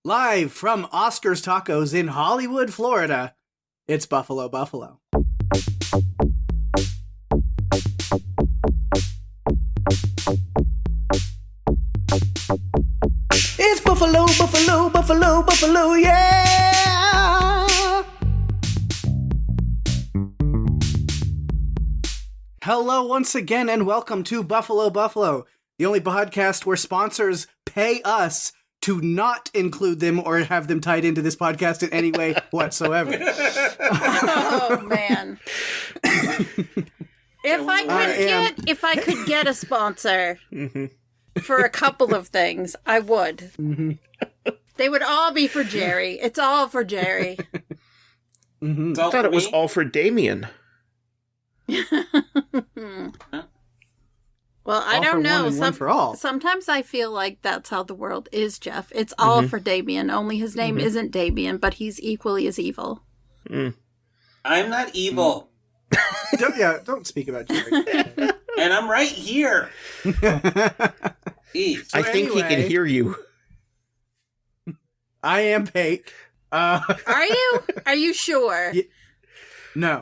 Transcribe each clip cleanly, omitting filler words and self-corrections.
Live from Oscar's Tacos in Hollywood, Florida, it's Buffalo Buffalo. It's Buffalo, Buffalo, Buffalo, Buffalo, yeah! Hello once again and welcome to Buffalo Buffalo, the only podcast where sponsors pay us to not include them or have them tied into this podcast in any way whatsoever. Oh, man. If I could get a sponsor for a couple of things, I would. They would all be for Jerry. It's all for Jerry. I thought it was all for Damien. Well, I don't know. One for all. Sometimes I feel like that's how the world is, Jeff. It's all for Damien, only his name isn't Damien, but he's equally as evil. I'm not evil. Don't speak about Jerry. And I'm right here. Jeez. I think he can hear you. I am Peck. Are you? Are you sure? No.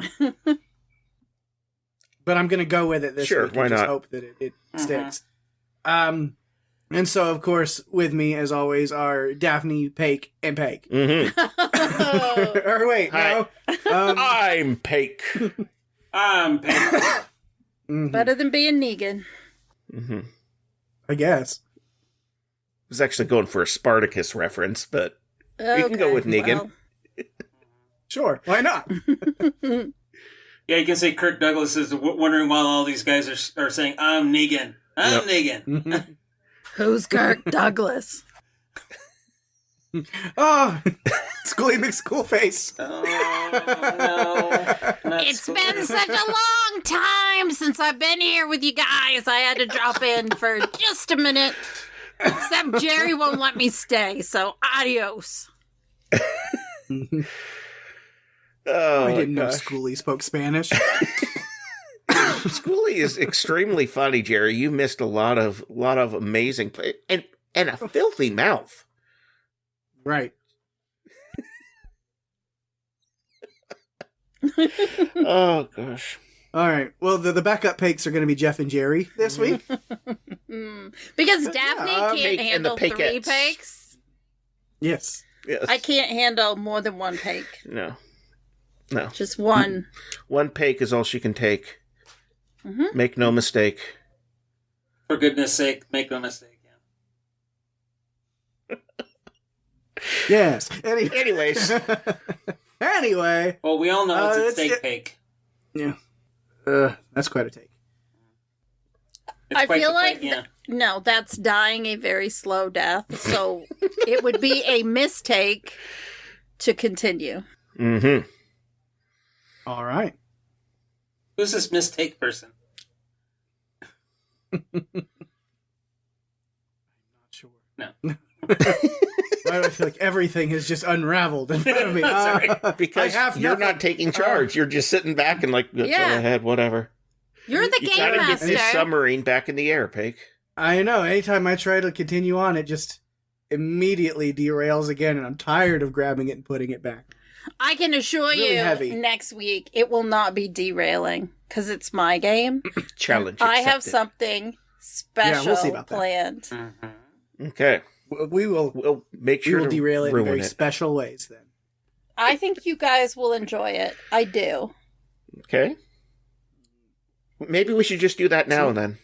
But I'm going to go with it this week why and just not? hope that it sticks. And so, of course, with me, as always, are Daphne, Peck, and Peck. Or wait, Hi. no. I'm Peck. I'm Peck. Better than being Negan. I guess. I was actually going for a Spartacus reference, but we can go with Negan. Well. Sure, why not? Yeah, you can say Kirk Douglas is wondering why all these guys are saying, I'm Negan. I'm Negan. Who's Kirk Douglas? Oh, Schoolie McSchool face. Oh, no. It's been such a long time since I've been here with you guys. I had to drop in for just a minute. Except Jerry won't let me stay, so adios. Oh, I didn't know Schoolie spoke Spanish. Schoolie is extremely funny, Jerry. You missed a lot of amazing and a filthy mouth. Right. Oh gosh. All right. Well, the backup Pakes are going to be Jeff and Jerry this week. Because Daphne can't Pake and handle the 3 Pakettes. Pakes. Yes. Yes. I can't handle more than 1 Pake. No. Just one. One Peck is all she can take. Make no mistake. For goodness sake, make no mistake. Yes. Anyways. Anyway. Well, we all know it's a it's- steak cake. Yeah. That's quite a take. I feel like no, that's dying a very slow death. So it would be a mistake to continue. All right. Who's this mistake person? Not sure. No. Why do I feel like everything has just unraveled in front of me? Sorry. Because I have you're nothing. not taking charge. You're just sitting back and like, go Yeah. ahead, whatever. You're the You game gotta get master. this submarine back in the air, Peck. I know. Anytime I try to continue on, it just immediately derails again, and I'm tired of grabbing it and putting it back. I can assure Really you heavy. next week it will not be derailing because it's my game. Challenge I have accepted. something special we'll see about that. planned. Okay. We'll make sure we will to derail it in ruin very it. special ways then. I think you guys will enjoy it. I do. Okay. Maybe we should just do that now then.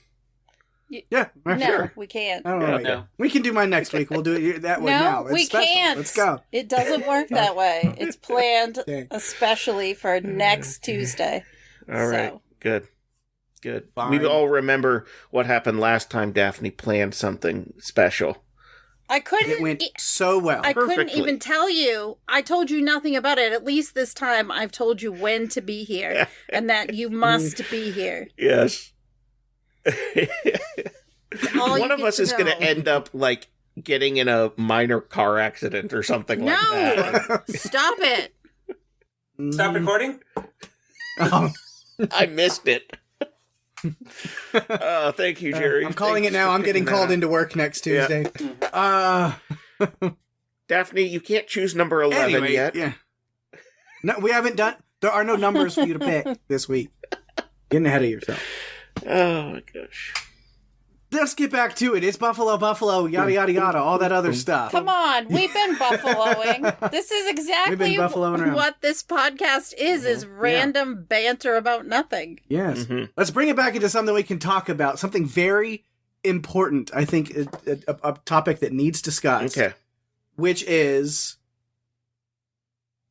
Yeah, No, sure. we can't. I don't know. No. We can do mine next week. We'll do it that way now. No, It's we special. can't. Let's go. It doesn't work that way. It's planned Okay. especially for next Tuesday. All right. So. Good. Fine. We all remember what happened last time Daphne planned something special. I couldn't. It went so well. I couldn't perfectly. even tell you. I told you nothing about it. At least this time, I've told you when to be here and that you must be here. Yes. All One you of get us is going know. to end up like getting in a minor car accident or something like that. No, stop it. Stop recording? Oh, I missed it. Thank you, Jerry. I'm calling Thanks it now. for I'm getting picking called that into work next Yeah. Tuesday. Daphne, you can't choose number 11 Anyway, yet. yeah. No, we haven't done. There are no numbers for you to pick this week. Getting ahead of yourself. Oh my gosh. Let's get back to it. It's Buffalo, Buffalo, yada yada yada, all that other stuff. Come on, we've been buffaloing. This is exactly buffaloing around. what this podcast is random banter about nothing. Yes. Mm-hmm. Let's bring it back into something we can talk about. Something very important, I think, a topic that needs discussed. Okay. Which is,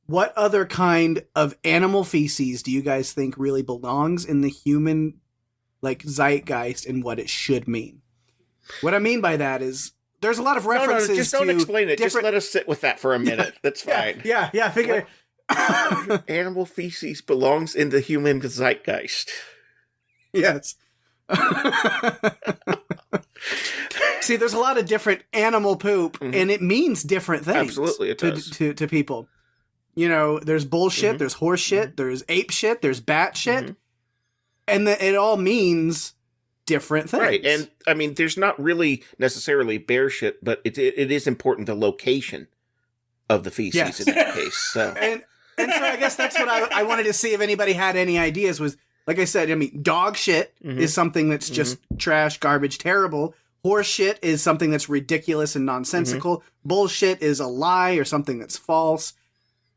what other kind of animal feces do you guys think really belongs in the human, like, zeitgeist and what it should mean? What I mean by that is, there's a lot of references to... No, just don't explain it. Different... Just let us sit with that for a minute. That's fine. Yeah, figure... Animal feces belongs in the human zeitgeist. Yes. See, there's a lot of different animal poop, and it means different things. Absolutely, it does. To people. You know, there's bullshit, there's horse shit, there's ape shit, there's bat shit, and it all means different things. Right, and I mean, there's not really necessarily bear shit, but it is important, the location of the feces in that case. So. And so I guess that's what I wanted to see if anybody had any ideas was, like I said, I mean, dog shit is something that's just trash, garbage, terrible. Horse shit is something that's ridiculous and nonsensical. Bullshit is a lie or something that's false.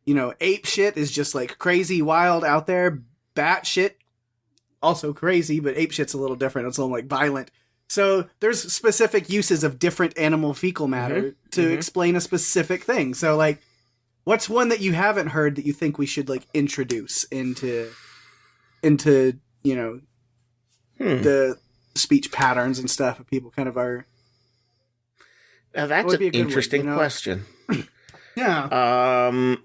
You know, ape shit is just like crazy, wild, out there. Bat shit, also crazy, but ape shit's a little different. It's a little like violent. So there's specific uses of different animal fecal matter to explain a specific thing. So like, what's one that you haven't heard that you think we should like introduce into you know, the speech patterns and stuff? People kind of are. Now that's an interesting question. Yeah.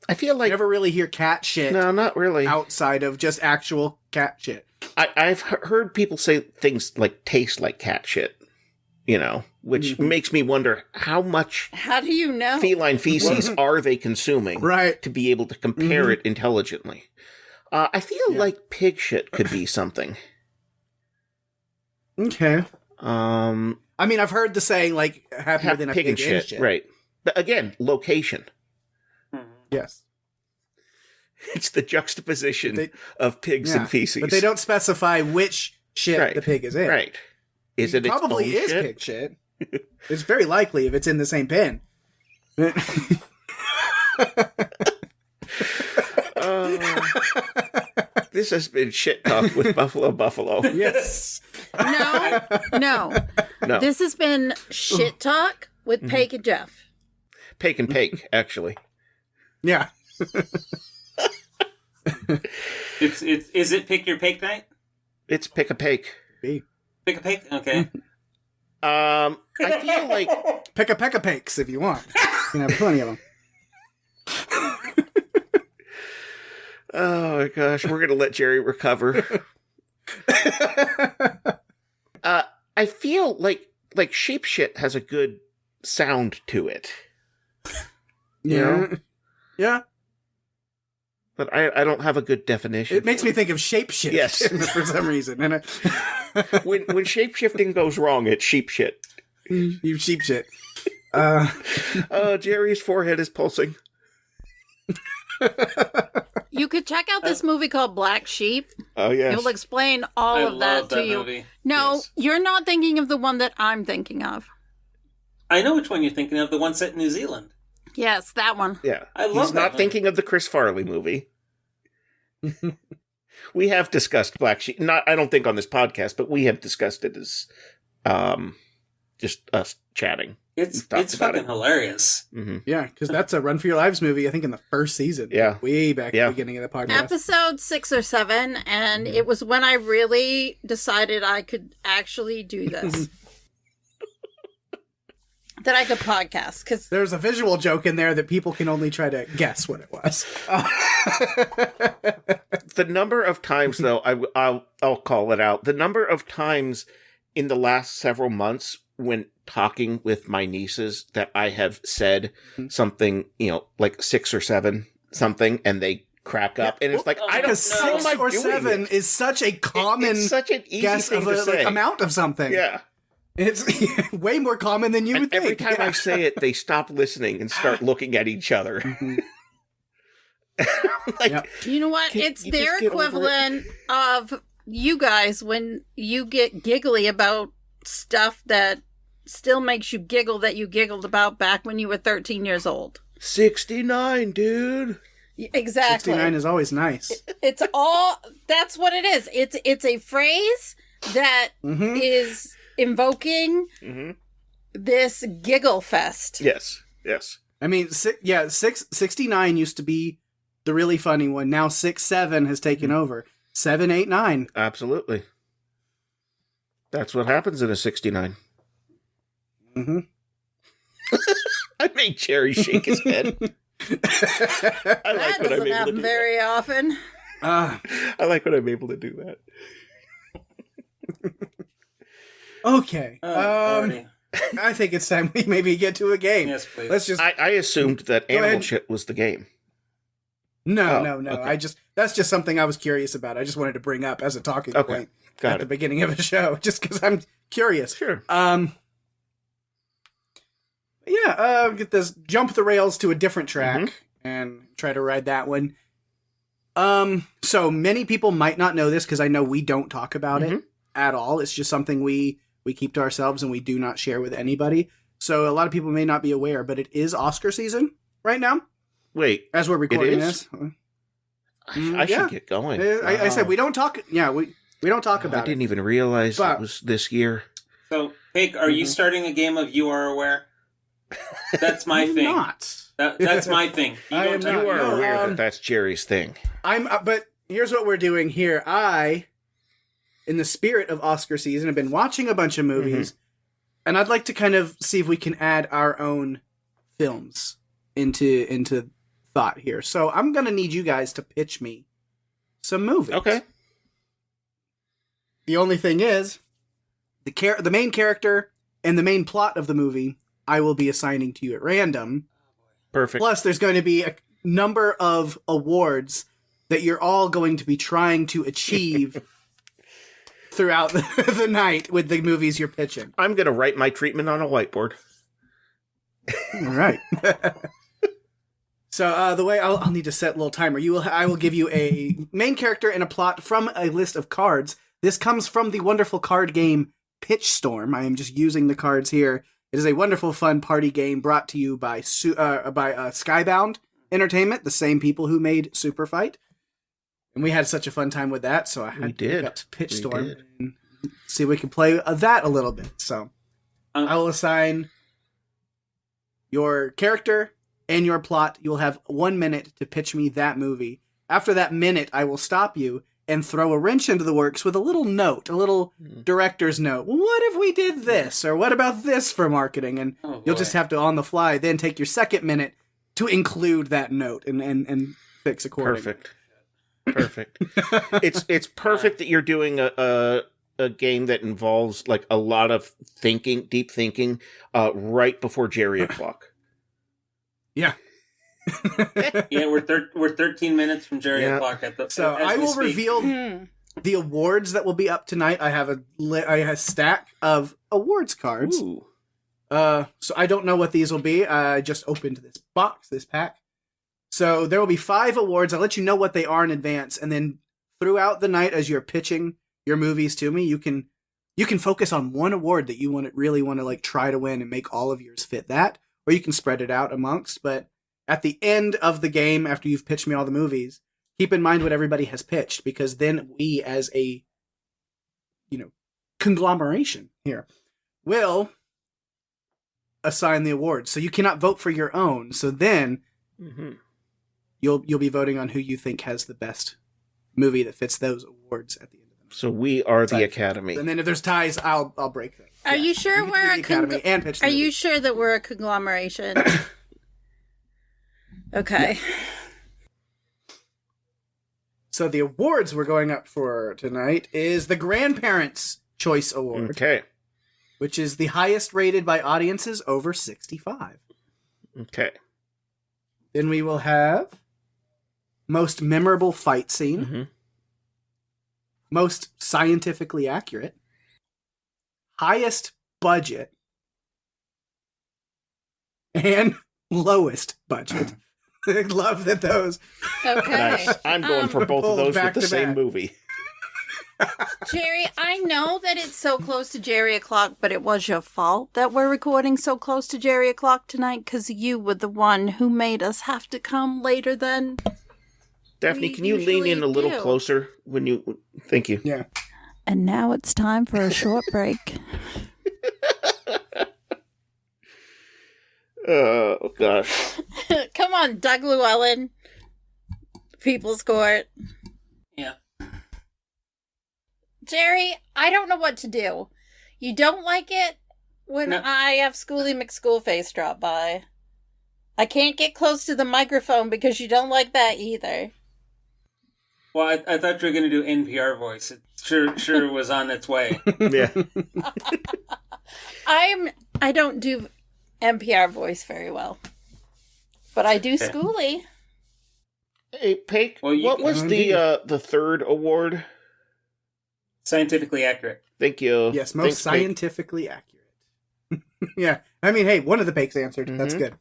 I feel like you never really hear cat shit. No, not really. Outside of just actual cat shit. I've heard people say things like taste like cat shit, you know, which makes me wonder how much. How do you know? Feline feces are they consuming, right, to be able to compare it intelligently? I feel like pig shit could be something. Okay. I mean, I've heard the saying like happier than a pig and shit. Right. But again, location. Yes. It's the juxtaposition of pigs and feces. But they don't specify which shit the pig is in. Right. Is it probably its own is pig shit. It's very likely if it's in the same pen. This has been Shit Talk with Buffalo. Yes. No. This has been Shit Talk with Peck and Jeff. Peck and Peck, actually. Yeah. Is it pick your Peck night? It's pick a Peck. Pick a Peck? Okay. I feel like pick a Pakes if you want. You can have plenty of them. Oh my gosh, we're gonna let Jerry recover. I feel like sheep shit has a good sound to it. You know? Yeah. But I don't have a good definition. It makes me think of shapeshift. Yes. For some reason. And when shapeshifting goes wrong, it's sheep shit. You sheep shit. Jerry's forehead is pulsing. You could check out this movie called Black Sheep. Oh, yes. It will explain all of that to you. Movie. No, yes. You're not thinking of the one that I'm thinking of. I know which one you're thinking of, the one set in New Zealand. Yes, that one. Yeah. I love He's that not movie. thinking of the Chris Farley movie. We have discussed Black Sheep. I don't think on this podcast, but we have discussed it as just us chatting. It's fucking hilarious. Mm-hmm. Yeah, because that's a Run for Your Lives movie, I think in the first season. Yeah. Way back at the beginning of the podcast. Episode 6 or 7, and it was when I really decided I could actually do this. That I could podcast, because there's a visual joke in there that people can only try to guess what it was. The number of times, though, I'll call it out. The number of times in the last several months when talking with my nieces that I have said something, like 6 or 7 something, and they crack up, and it's like, I don't know. 6 or 7 is such a common it's such an easy guess thing of to say. amount of something. Yeah. It's way more common than you would And think. every time Yeah. I say it, they stop listening and start looking at each other. Mhm. Like, Yep. You know what? Can't It's you their just get over it? equivalent of you guys when you get giggly about stuff that still makes you giggle that you giggled about back when you were 13 years old. 69, dude. Exactly. 69 is always nice. It's all that's what it is. It's a phrase that Mhm. is invoking Mm-hmm. this giggle fest. Yes. I mean, 69 used to be the really funny one. Now 6-7 has taken over. 7, 8, 9. Absolutely. That's what happens in a 69. Mm-hmm. I made Jerry shake his head. I like That when I'm doesn't able to happen do very often. Ah, that. I like when I'm able to do that. okay. Oh, Lordy. I think it's time we maybe get to a game. Yes, please. Let's just I assumed that Go animal ahead. shit was the game. no. okay. That's just something I was curious about. I just wanted to bring up as a talking Okay. point at Got the it. beginning of a show, just because I'm curious. Sure. Get this jump the rails to a different track Mhm. and try to ride that one. So many people might not know this because I know we don't talk about it at all. It's just something we keep to ourselves and we do not share with anybody. So a lot of people may not be aware, but it is Oscar season right now Wait, as we're recording is? this. I yeah. should get going. I said we don't talk. Yeah, we don't talk I about didn't it. even realize But- it was this year. So, Peck, are you Mhm. starting a game of You Are Aware? That's my I'm thing. not. That's my thing. You I don't am touch not. You are No, aware that that's Jerry's thing. But here's what we're doing here. In the spirit of Oscar season, have been watching a bunch of movies, and I'd like to kind of see if we can add our own films into thought here. So I'm gonna need you guys to pitch me some movies. Okay. The only thing is, the main character and the main plot of the movie, I will be assigning to you at random. Perfect. Plus, there's going to be a number of awards that you're all going to be trying to achieve throughout the night with the movies you're pitching. I'm going to write my treatment on a whiteboard. All right. So the way I'll need to set a little timer. I will give you a main character and a plot from a list of cards. This comes from the wonderful card game Pitch Storm. I am just using the cards here. It is a wonderful, fun party game brought to you by Skybound Entertainment, the same people who made Super Fight. And we had such a fun time with that, so I had to pick up Pitch We Storm did. and see if we can play that a little bit. So I will assign your character and your plot. You will have 1 minute to pitch me that movie. After that minute, I will stop you and throw a wrench into the works with a little note, a little director's note. What if we did this? Or what about this for marketing? And Oh, you'll boy. just have to, on the fly, then take your second minute to include that note and fix accordingly. Perfect. It's perfect that you're doing a game that involves like a lot of thinking, deep thinking, right before Jerry o'clock. Yeah. Yeah, we're 13 minutes from Jerry Yeah. o'clock at the. So as I we will speak. reveal the awards that will be up tonight. I have a stack of awards cards. Ooh. So I don't know what these will be. I just opened this pack. So there will be 5 awards. I'll let you know what they are in advance, and then throughout the night, as you're pitching your movies to me, you can focus on one award that you really want to like try to win and make all of yours fit that, or you can spread it out amongst. But at the end of the game, after you've pitched me all the movies, keep in mind what everybody has pitched, because then we, as a conglomeration here, will assign the awards. So you cannot vote for your own. So then Mm-hmm. you'll be voting on who you think has the best movie that fits those awards at the end of them. So we are the Right. Academy. And then if there's ties, I'll break them. Are you sure can we're do a the Academy and pitch the Are movie. you sure that we're a conglomeration? Okay. So the awards we're going up for tonight is the Grandparents' Choice Award, Okay. which is the highest rated by audiences over 65. Okay. Then we will have most memorable fight scene, Mm-hmm. most scientifically accurate, highest budget and lowest budget. I love that those. Okay. Nice. I'm going for both of Pulled those back with the to same back. movie. Jerry, I know that it's so close to Jerry o'clock, but it was your fault that we're recording so close to Jerry o'clock tonight because you were the one who made us have to come later than. Daphne, We can you lean in a little usually do. closer when you... Thank you. Yeah. And now it's time for a short break. Oh, gosh. Come on, Doug Llewellyn. People's Court. Yeah. Jerry, I don't know what to do. You don't like it when No. I have Schoolie McSchoolface drop by. I can't get close to the microphone because you don't like that either. Well, I thought you were going to do NPR voice. It sure was on its way. Yeah. I don't do NPR voice very well. But I do Okay. Schoolie. Hey, Peck, Well, you what can- was the third award? Scientifically accurate. Thank you. Yes, most Thanks, Peck. scientifically accurate. Yeah. I mean, hey, one of the Pakes answered. That's Mhm. good.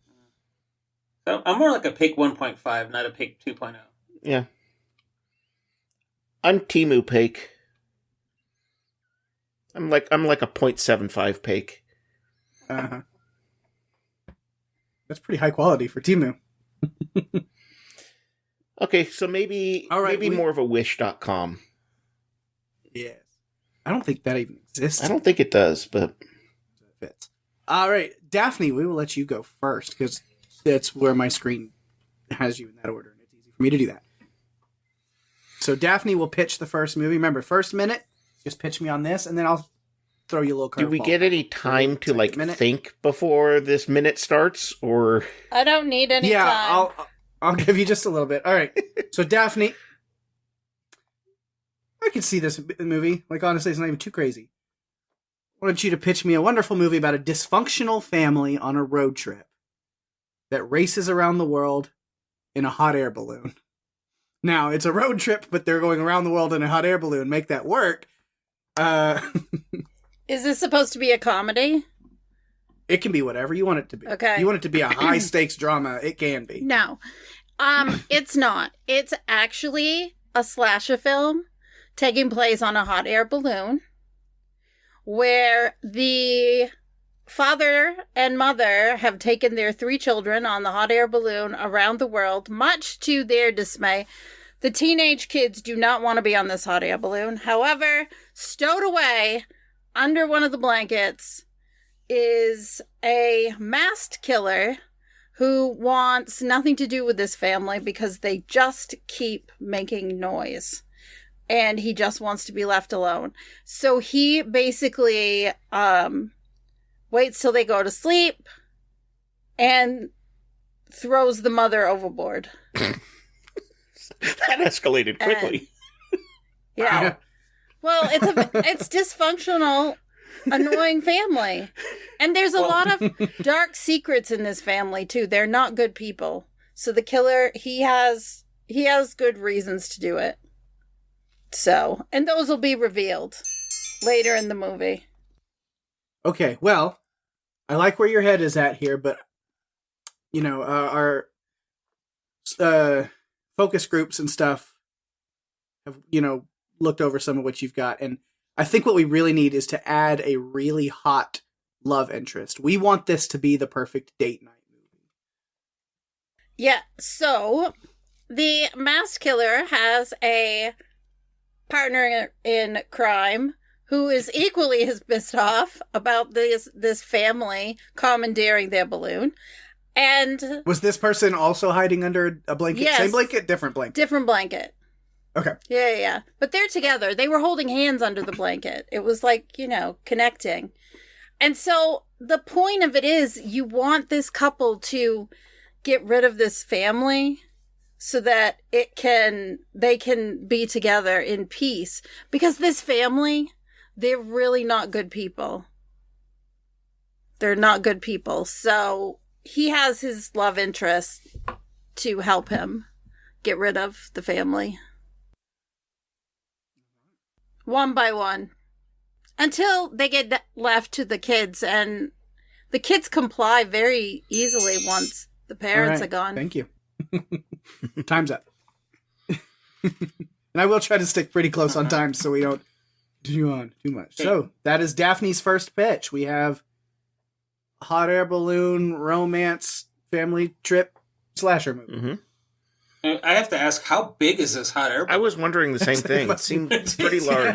So I'm more like a Pick 1.5, not a Pick 2.0. Yeah. I'm Timu Peck. I'm like a 0.75 Peck. Uh-huh. That's pretty high quality for Timu. Okay, so maybe All right, maybe we- more of a wish.com. Yes. I don't think that even exists. I don't think it does, but Fits. All right, Daphne, we will let you go first because that's where my screen has you in that order, and it's easy for me to do that. So Daphne will pitch the first movie. Remember, first minute, just pitch me on this, and then I'll throw you a little curveball. do we get any time to like minute? think before this minute starts, or I don't need any Yeah, time. I'll give you just a little bit. All right. So Daphne, I can see this movie. Like honestly, it's not even too crazy. I wanted you to pitch me a wonderful movie about a dysfunctional family on a road trip that races around the world in a hot air balloon. Now, it's a road trip, but they're going around the world in a hot air balloon. Make that work. Is this supposed to be a comedy? It can be whatever you want it to be. Okay. You want it to be a high stakes drama, it can be. No. It's not. It's actually a slasher film taking place on a hot air balloon where the father and mother have taken their 3 children on the hot air balloon around the world, much to their dismay. The teenage kids do not want to be on this hot air balloon. However, stowed away under one of the blankets is a masked killer who wants nothing to do with this family because they just keep making noise. And he just wants to be left alone. So he basically waits till they go to sleep and throws the mother overboard. that escalated quickly. Yeah. Well, it's dysfunctional, annoying family. And there's a lot of dark secrets in this family too. They're not good people. So the killer, he has good reasons to do it. So, and those will be revealed later in the movie. Okay, well, I like where your head is at here, but, you know, our focus groups and stuff have, you know, looked over some of what you've got, and I think what we really need is to add a really hot love interest. We want this to be the perfect date night movie. Yeah, so the masked killer has a partner in crime who is equally as pissed off about this family commandeering their balloon. And Was this person also hiding under a blanket? Yes. Same blanket, different blanket? different blanket. Okay. Yeah. But they're together. They were holding hands under the blanket. It was like, you know, connecting. And so the point of it is you want this couple to get rid of this family so that they can be together in peace. Because this family, they're really not good people. They're not good people. So he has his love interest to help him get rid of the family. One by one. until they get left to the kids, and the kids comply very easily once the parents are gone. Thank you. Time's up. And I will try to stick pretty close on time so we don't do on too much. So that is Daphne's first pitch. We have hot air balloon romance family trip slasher movie. Mm-hmm. I have to ask, how big is this hot air balloon? I was wondering the same thing. It seems pretty large.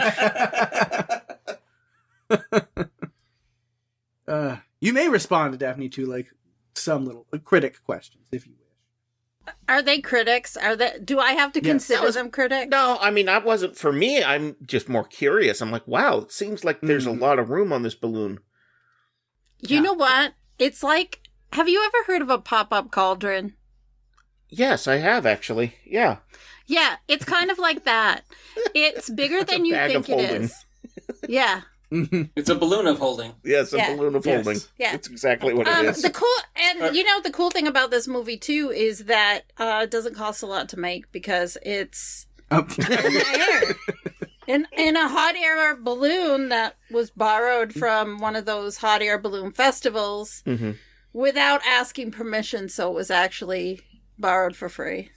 You may respond to Daphne to like some little critic questions if you wish. Are they critics? Do I have to consider them critics? No, I mean, that wasn't for me. I'm just more curious. I'm like, wow, it seems like there's a lot of room on this balloon. You know what? It's like, have you ever heard of a pop-up cauldron? Yes, I have actually. Yeah. Yeah, it's kind of like that. It's bigger than you think it is. Yeah. It's a balloon of holding. Yes, a balloon of holding. Yeah. That's exactly what it is. The cool thing about this movie too is that it doesn't cost a lot to make because it's in the air. In a hot air balloon that was borrowed from one of those hot air balloon festivals without asking permission, so it was actually borrowed for free.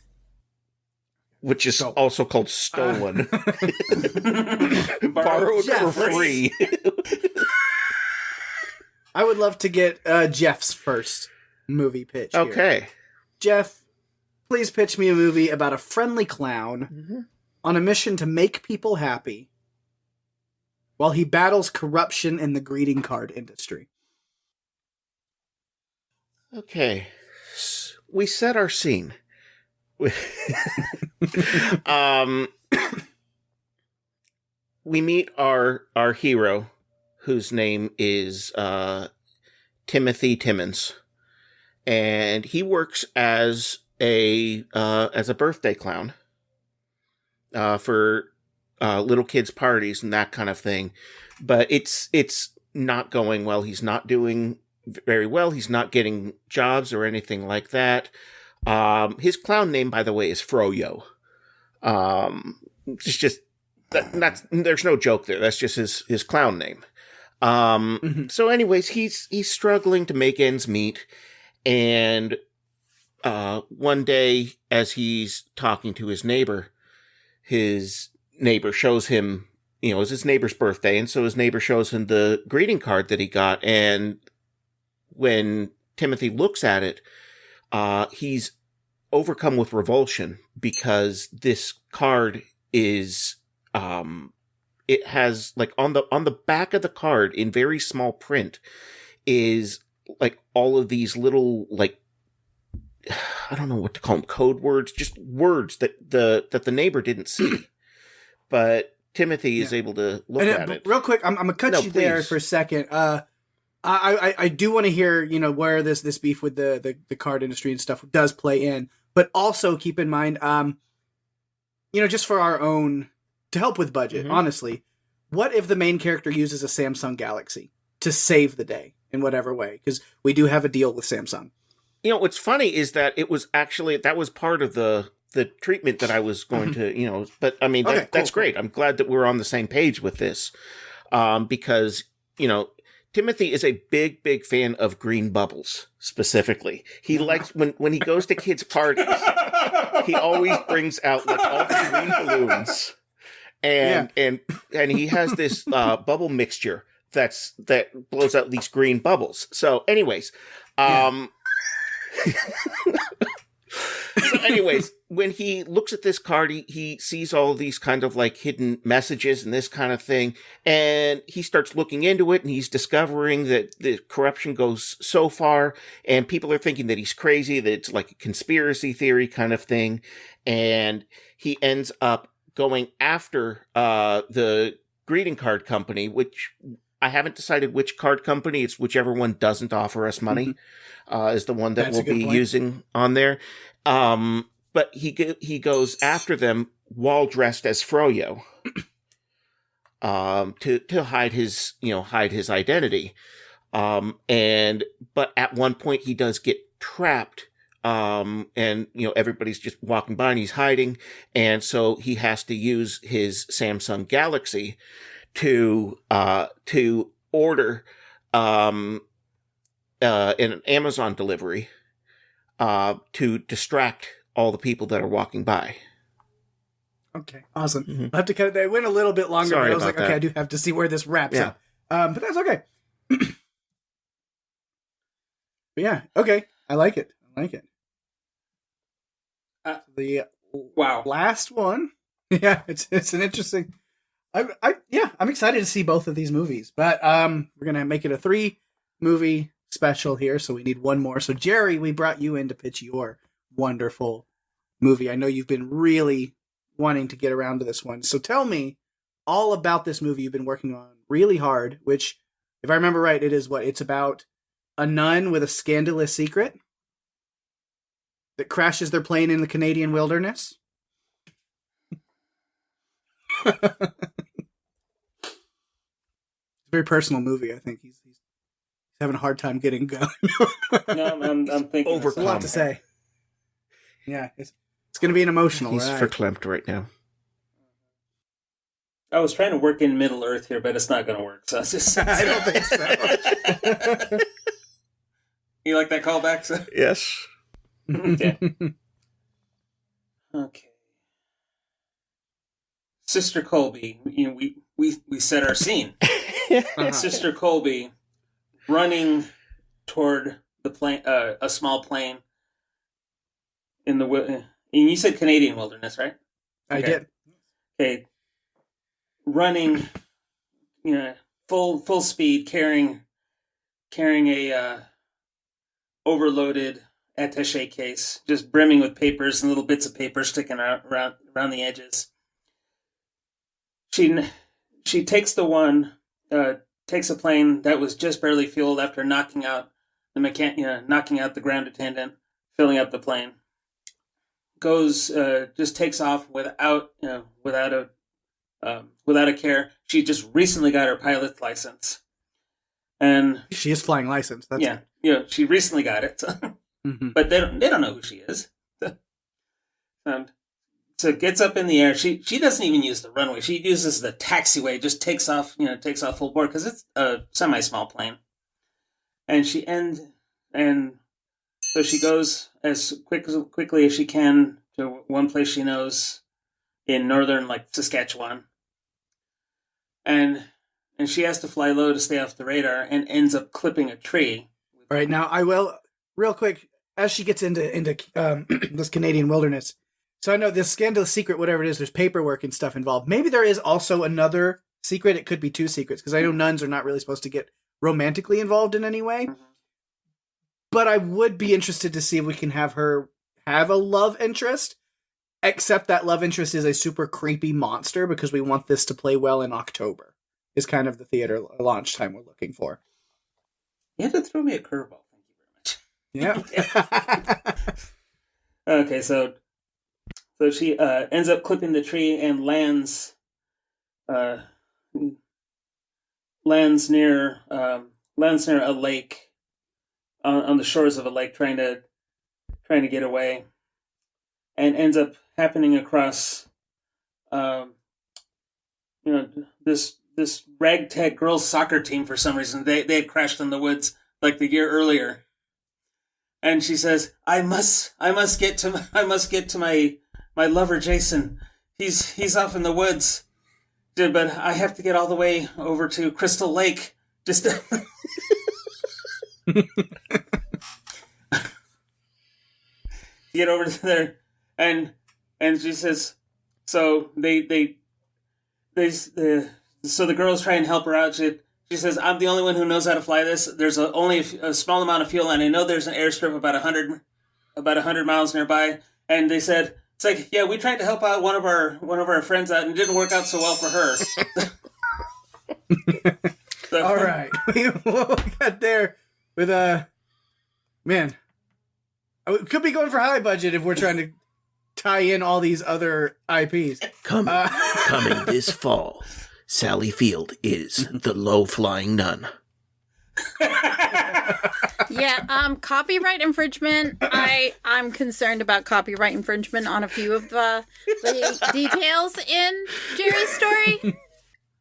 Which is also called stolen. Borrowed for free. I would love to get Jeff's first movie pitch here. Okay. Jeff, please pitch me a movie about a friendly clown on a mission to make people happy while he battles corruption in the greeting card industry. Okay. We set our scene. We meet our hero, whose name is Timothy Timmons, and he works as a birthday clown for little kids' parties and that kind of thing. But it's not going well. He's not doing very well. He's not getting jobs or anything like that. His clown name, by the way, is Froyo. It's just there's no joke there. That's just his clown name. So anyways, he's struggling to make ends meet. And, one day as he's talking to his neighbor shows him, it's his neighbor's birthday. And so his neighbor shows him the greeting card that he got. And when Timothy looks at it, he's overcome with revulsion because this card is, it has like on the back of the card in very small print is like all of these little, like, I don't know what to call them, code words, just words that the neighbor didn't see, but Timothy is able to look at it. Real quick, I'm gonna cut you there for a second. I do want to hear, where this beef with the card industry and stuff does play in, but also keep in mind, just for our own, to help with budget, honestly, what if the main character uses a Samsung Galaxy to save the day in whatever way? Because we do have a deal with Samsung. What's funny is that it was actually, that was part of the treatment that I was going to, but I mean, that's great. I'm glad that we're on the same page with this, because, Timothy is a big fan of green bubbles, specifically. He likes, when he goes to kids' parties, he always brings out like all the green balloons. And he has this bubble mixture that blows out these green bubbles. So anyways, when he looks at this card, he sees all these kind of like hidden messages and this kind of thing. And he starts looking into it and he's discovering that the corruption goes so far and people are thinking that he's crazy, that it's like a conspiracy theory kind of thing. And he ends up going after the greeting card company, which I haven't decided which card company. It's whichever one doesn't offer us money is the one that we'll be using on there. But he goes after them while dressed as Froyo to hide his identity. But at one point he does get trapped. And everybody's just walking by and he's hiding. And so he has to use his Samsung Galaxy to order an Amazon delivery to distract all the people that are walking by. Okay, awesome. Mm-hmm. I'll have to cut it. It went a little bit longer, Sorry but I was about like, okay, that. I do have to see where this wraps Yeah. up. But that's okay. But yeah, okay. I like it. The Wow. last one. Yeah, it's an interesting. I'm excited to see both of these movies, but we're gonna make it a 3-movie special here, so we need one more. So Jerry, we brought you in to pitch your wonderful movie. I know you've been really wanting to get around to this one, so tell me all about this movie you've been working on really hard. Which, if I remember right, it's about a nun with a scandalous secret that crashes their plane in the Canadian wilderness. Very personal movie. I think he's having a hard time getting going. No, I'm thinking Overcome. A lot to say. Yeah, it's going to be an emotional. He's ride. verklempt right now. I was trying to work in Middle Earth here, but it's not going to work. So it's just I don't think so. You like that callback? So? Yes. Okay. Okay. Sister Colby, we set our scene. Uh-huh. Sister Colby running toward the plane, a small plane in the and you said Canadian wilderness, right? I did. Okay. Running, full speed, carrying a overloaded attaché case, just brimming with papers and little bits of paper sticking out around the edges. She takes takes a plane that was just barely fueled after knocking out the ground attendant, filling up the plane. Just takes off without a care. She just recently got her pilot's license, and She is flying license. That's she recently got it, Mm-hmm. but they don't know who she is. So it gets up in the air. She doesn't even use the runway. She uses the taxiway. Just takes off full board because it's a semi-small plane. And so she goes as quickly as she can to one place she knows in northern, Saskatchewan. And she has to fly low to stay off the radar and ends up clipping a tree. All right, now I will real quick as she gets into this Canadian wilderness. So I know this scandalous secret, whatever it is, there's paperwork and stuff involved. Maybe there is also another secret. It could be 2 secrets because I know nuns are not really supposed to get romantically involved in any way. Mm-hmm. But I would be interested to see if we can have her have a love interest, except that love interest is a super creepy monster because we want this to play well in October. Is kind of the theater launch time we're looking for. You had to throw me a curveball. Thank you very much. Yeah. Okay, so she ends up clipping the tree and lands near a lake, on the shores of a lake, trying to get away, and ends up happening across this ragtag girls soccer team. For some reason they had crashed in the woods like the year earlier, and she says, I must get to my lover Jason. He's off in the woods, but I have to get all the way over to Crystal Lake just to get over there. And she says, so the girls try and help her out. She says, I'm the only one who knows how to fly this. There's only a small amount of fuel, and I know there's an airstrip about 100 miles nearby. And they said, it's like, yeah, we tried to help out one of our friends out, and it didn't work out so well for her. So, All right. What we got there with man, we could be going for high budget if we're trying to tie in all these other IPs. Coming this fall, Sally Field is the low-flying nun. Yeah, copyright infringement. I'm concerned about copyright infringement on a few of the details in Jerry's story.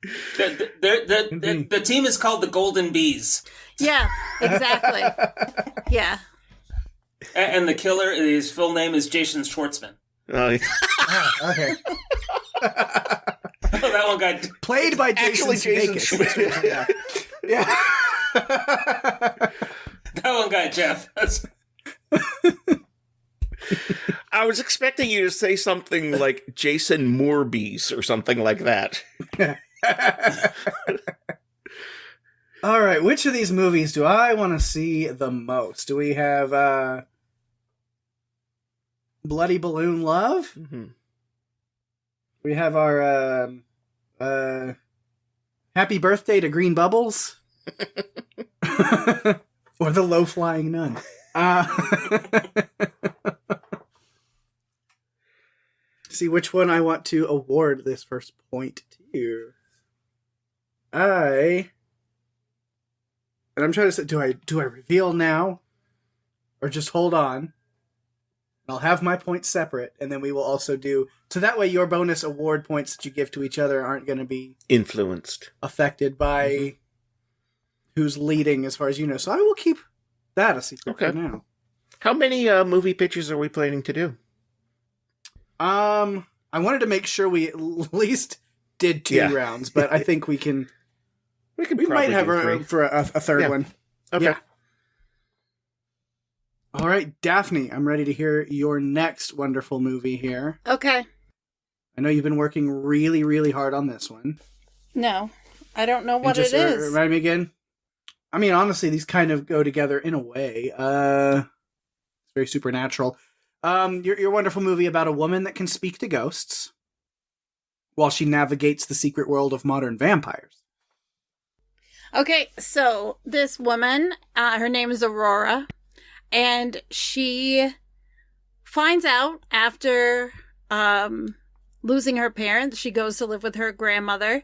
The team is called the Golden Bees. Yeah, exactly. Yeah. And the killer, his full name is Jason Schwartzman. Oh, Okay. Oh, that one got... Played by Jason Jason Sudeikis. Yeah. That one got Jeff. I was expecting you to say something like Jason Moorbees or something like that. All right, which of these movies do I want to see the most? Do we have Bloody Balloon Love? Mm-hmm. We have our Happy Birthday to Green Bubbles? Or the Low Flying Nun? See which one I want to award this first point to. And I'm trying to say, do I reveal now? Or just hold on? I'll have my points separate, and then we will also do... So that way your bonus award points that you give to each other aren't going to be... Influenced. Affected by who's leading as far as you know. So I will keep that a secret for now. How many movie pitches are we planning to do? I wanted to make sure we at least did 2 rounds, but I think we can... We might have room for a third one. Okay. Yeah. All right, Daphne, I'm ready to hear your next wonderful movie here. Okay. I know you've been working really, really hard on this one. No, I don't know what it is. Remind me again. I mean, honestly, these kind of go together in a way. It's very supernatural. Your wonderful movie about a woman that can speak to ghosts while she navigates the secret world of modern vampires. Okay, so this woman, her name is Aurora, and she finds out after losing her parents, she goes to live with her grandmother,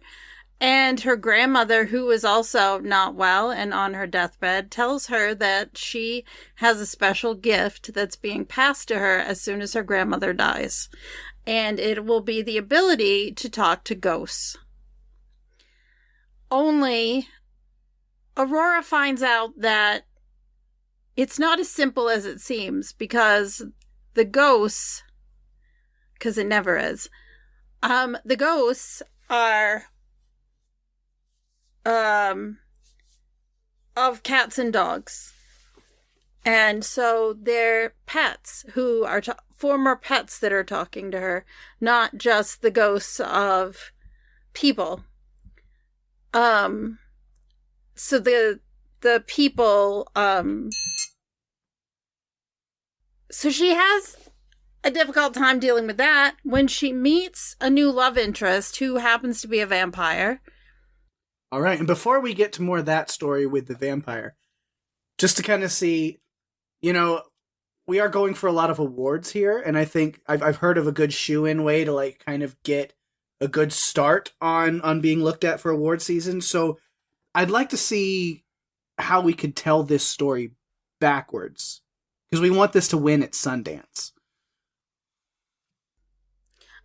and her grandmother, who is also not well and on her deathbed, tells her that she has a special gift that's being passed to her as soon as her grandmother dies, and it will be the ability to talk to ghosts. Only... Aurora finds out that it's not as simple as it seems, because the ghosts, because it never is, the ghosts are of cats and dogs. And so they're pets who are former pets that are talking to her, not just the ghosts of people. So the people, so she has a difficult time dealing with that when she meets a new love interest who happens to be a vampire. All right, and before we get to more of that story with the vampire, just to kind of see, you know, we are going for a lot of awards here, and I think I've heard of a good shoe-in way to like kind of get a good start on being looked at for award season. So I'd like to see how we could tell this story backwards, because we want this to win at Sundance.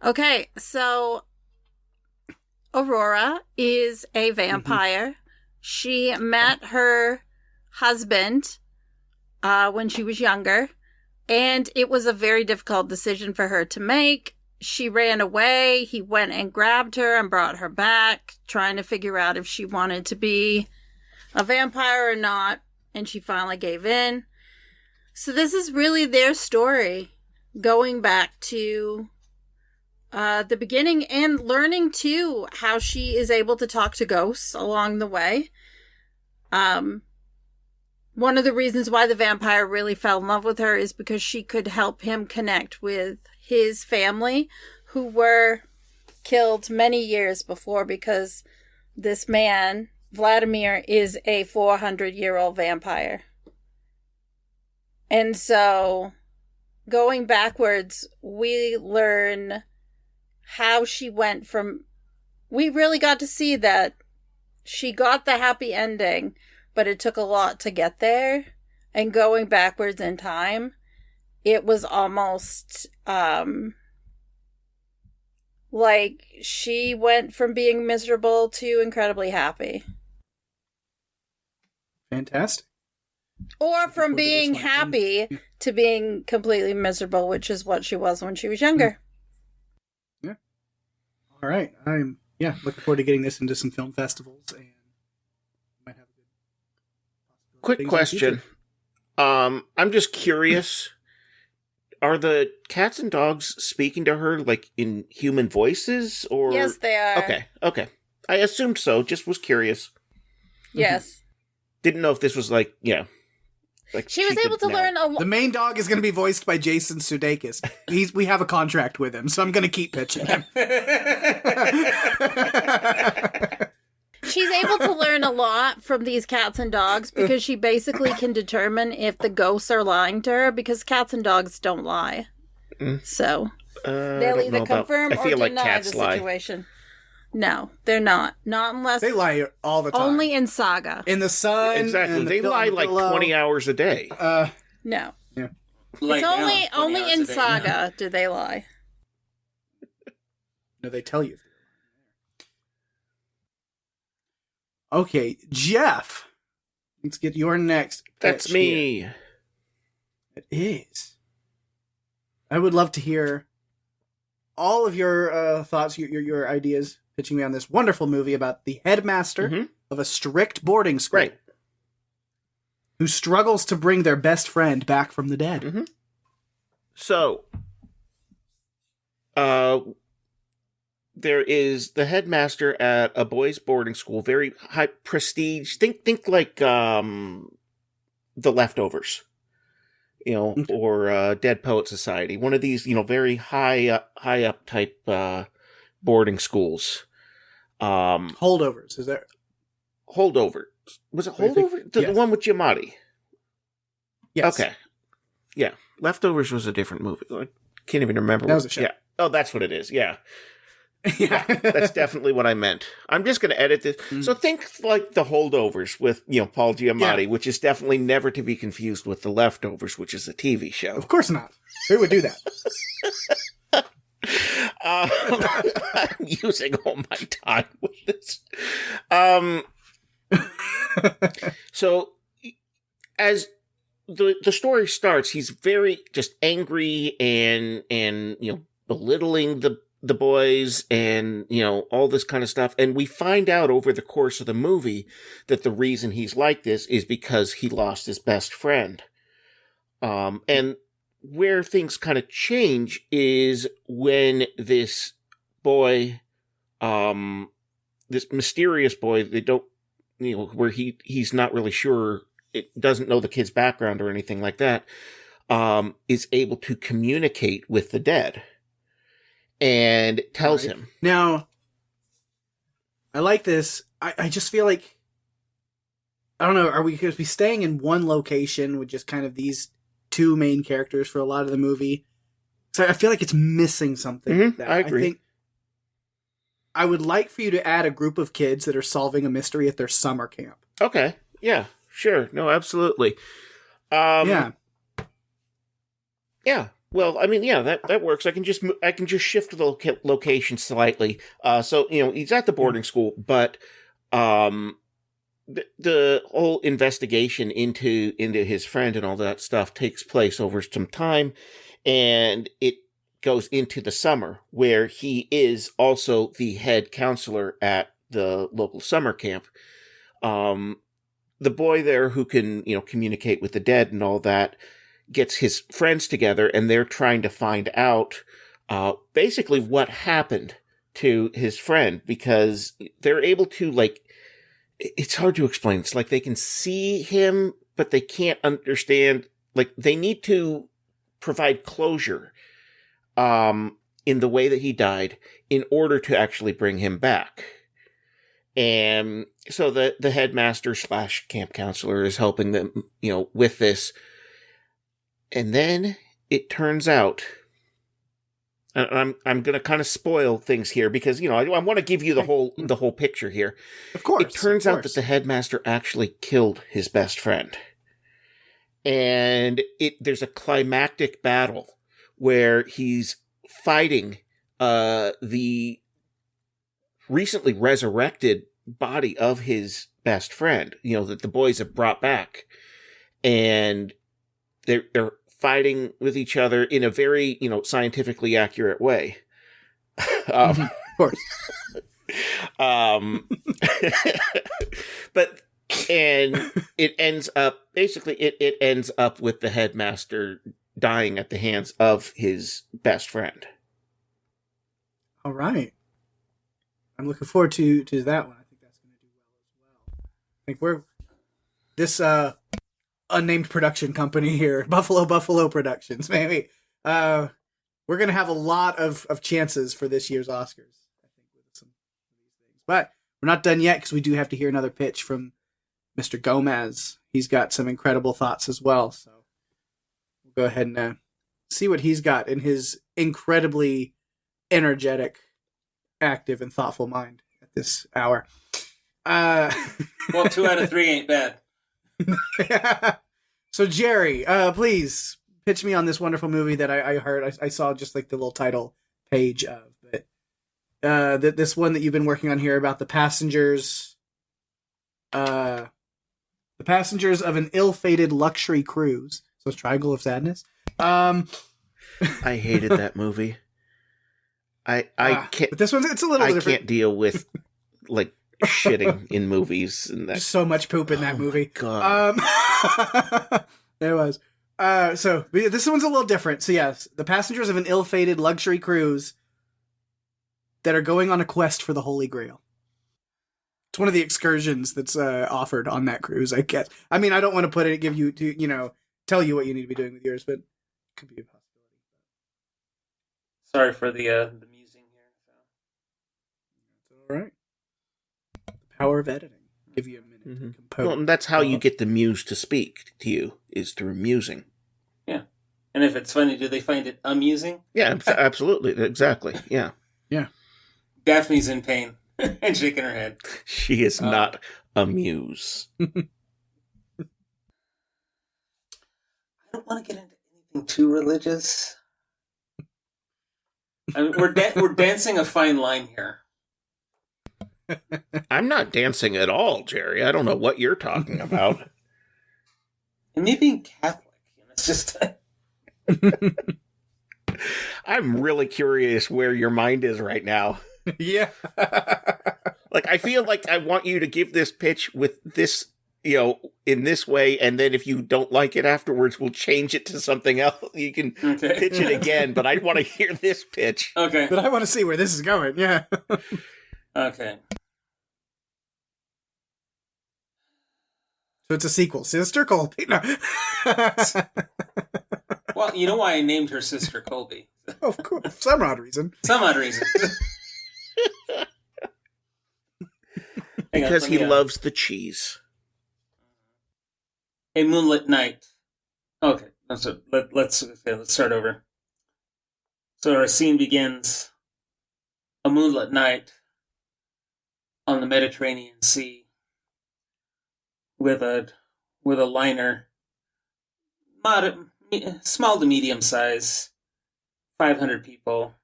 Okay, so Aurora is a vampire. Mm-hmm. She met her husband when she was younger, and it was a very difficult decision for her to make. She ran away. He went and grabbed her and brought her back, trying to figure out if she wanted to be a vampire or not, and she finally gave in. So this is really their story, going back to the beginning and learning, too, how she is able to talk to ghosts along the way. One of the reasons why the vampire really fell in love with her is because she could help him connect with his family, who were killed many years before, because this man, Vladimir, is a 400-year-old vampire. And so, going backwards, we learn how she went from... We really got to see that she got the happy ending, but it took a lot to get there. And going backwards in time, it was almost Like, she went from being miserable to incredibly happy. Fantastic. Or from being happy to being completely miserable, which is what she was when she was younger. Yeah. All right. I'm looking forward to getting this into some film festivals, and might have a good Quick question. I'm just curious. Are the cats and dogs speaking to her like in human voices, or Yes, they are. Okay. I assumed so. Just was curious. Yes. Didn't know if this was like She was able to learn a lot. The main dog is going to be voiced by Jason Sudeikis. We have a contract with him, so I'm going to keep pitching him. She's able to learn a lot from these cats and dogs because she basically can determine if the ghosts are lying to her, because cats and dogs don't lie. So they'll either confirm or deny the situation. No, they're not. Not unless they lie all the time. Only in Saga. In the sun. Exactly. They lie like 20 hours a day. No. Yeah. It's only in Saga do they lie. No, they tell you. Okay, Jeff. Let's get your next. That's me. Here. It is. I would love to hear all of your thoughts, your ideas, pitching me on this wonderful movie about the headmaster of a strict boarding school. Right. Who struggles to bring their best friend back from the dead. Mm-hmm. So, there is the headmaster at a boys' boarding school, very high prestige. Think like The Leftovers, or Dead Poet Society. One of these, very high up type boarding schools. Holdovers, is there? Holdover. Was it Holdover? The one with Giamatti. Yes. Okay. Yeah. Leftovers was a different movie. I can't even remember. That was a show. Yeah. Oh, that's what it is. Yeah. Yeah, that's definitely what I meant. I'm just going to edit this. So think like The Holdovers with, Paul Giamatti, which is definitely never to be confused with The Leftovers, which is a TV show. Of course not. Who would do that? I'm using all my time with this. So as the story starts, he's very just angry and belittling the boys and, all this kind of stuff. And we find out over the course of the movie that the reason he's like this is because he lost his best friend. And where things kind of change is when this boy, this mysterious boy, they don't, where he's not really sure, it doesn't know the kid's background or anything like that, is able to communicate with the dead. And tells him. Now, I like this. I just feel like, I don't know, are we going to be staying in one location with just kind of these two main characters for a lot of the movie? So I feel like it's missing something. I agree. I think I would like for you to add a group of kids that are solving a mystery at their summer camp. Okay. Yeah, sure. No, absolutely. Yeah. Well, I mean, that works. I can just shift the location slightly. So he's at the boarding school, but the whole investigation into his friend and all that stuff takes place over some time, and it goes into the summer where he is also the head counselor at the local summer camp. The boy there who can communicate with the dead and all that gets his friends together, and they're trying to find out basically what happened to his friend, because they're able to, it's hard to explain. It's like they can see him, but they can't understand. They need to provide closure in the way that he died in order to actually bring him back. And so the headmaster / camp counselor is helping them, with this. And then it turns out, and I'm going to kind of spoil things here because, I want to give you the whole picture here. Of course. It turns out that the headmaster actually killed his best friend. And there's a climactic battle where he's fighting the recently resurrected body of his best friend, that the boys have brought back. And they're fighting with each other in a very, scientifically accurate way. Of course. But it ends up it ends up with the headmaster dying at the hands of his best friend. All right. I'm looking forward to that one. I think that's going to do well as well. I think we're this unnamed production company here, Buffalo Productions, maybe. We're going to have a lot of chances for this year's Oscars, I think, with some of these things. But we're not done yet because we do have to hear another pitch from Mr. Gomez. He's got some incredible thoughts as well. So we'll go ahead and see what he's got in his incredibly energetic, active, and thoughtful mind at this hour. Well, 2 out of 3 ain't bad. So, Jerry, please pitch me on this wonderful movie that I heard. I saw just like the little title page of, but this one that you've been working on here about the passengers of an ill-fated luxury cruise. So it's Triangle of Sadness. I hated that movie. I can't. But this one's it's a little different. I can't deal with like shitting in movies and that. There's so much poop in that movie. God. There was. So this one's a little different. So yes, the passengers of an ill-fated luxury cruise that are going on a quest for the Holy Grail. It's one of the excursions that's offered on that cruise, I guess. I mean, I don't want to tell you what you need to be doing with yours, but it could be a possibility. Sorry for the musing here. It's all right. The power of editing. Give you a minute to compose. Well, and that's how you get the muse to speak to you, is through musing. Yeah. And if it's funny, do they find it amusing? Yeah, absolutely. Exactly. Yeah. Yeah. Daphne's in pain and shaking her head. She is not a muse. I don't want to get into anything too religious. I mean, we're dancing a fine line here. I'm not dancing at all, Jerry. I don't know what you're talking about. And me being Catholic, it's just... I'm really curious where your mind is right now. Yeah. Like, I feel like I want you to give this pitch with this, in this way, and then if you don't like it afterwards, we'll change it to something else. You can pitch it again, but I want to hear this pitch. Okay. But I want to see where this is going, yeah. Okay. So it's a sequel. Sister Colby. No. Well, you know why I named her Sister Colby? Of course. Some odd reason. Some odd reason. Because he loves the cheese. A moonlit night. Okay, so let's start over. So our scene begins. A moonlit night on the Mediterranean Sea, with a liner, small to medium size, 500 people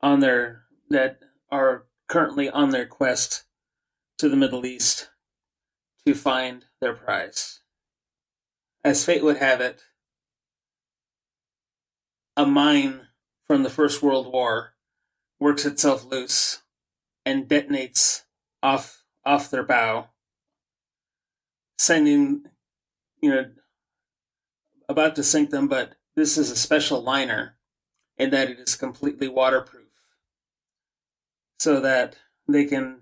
that are currently on their quest to the Middle East to find their prize. As fate would have it, a mine from the First World War works itself loose and detonates off their bow, sending, about to sink them, but this is a special liner in that it is completely waterproof, so that they can.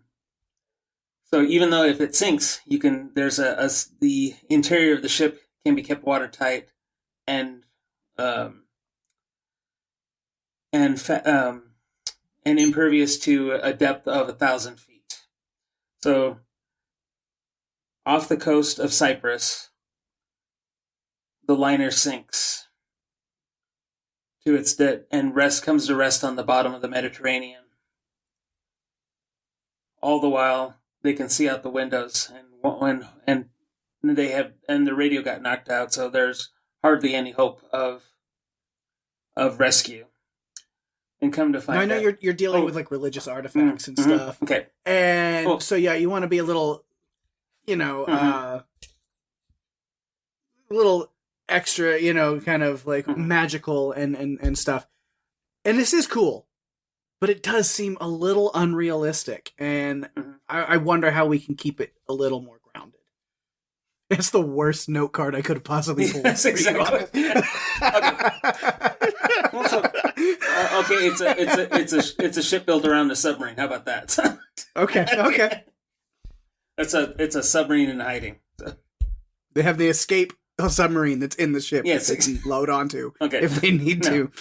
So even though if it sinks, the interior of the ship can be kept watertight and impervious to a depth of 1,000 feet. So off the coast of Cyprus, the liner sinks to its debt and comes to rest on the bottom of the Mediterranean. All the while, they can see out the windows, and the radio got knocked out, so there's hardly any hope of rescue. and come to find I know out. you're dealing with like religious artifacts and stuff. Okay. And so yeah, you want to be a little, a little extra, kind of like magical and stuff. And this is cool, but it does seem a little unrealistic. And I wonder how we can keep it a little more grounded. It's the worst note card I could have possibly pulled. Yes, exactly. Okay, it's a ship built around a submarine. How about that? Okay. It's a submarine in hiding. So. They have the escape submarine that's in the ship. Yes, that they can load onto. Okay. If they need to.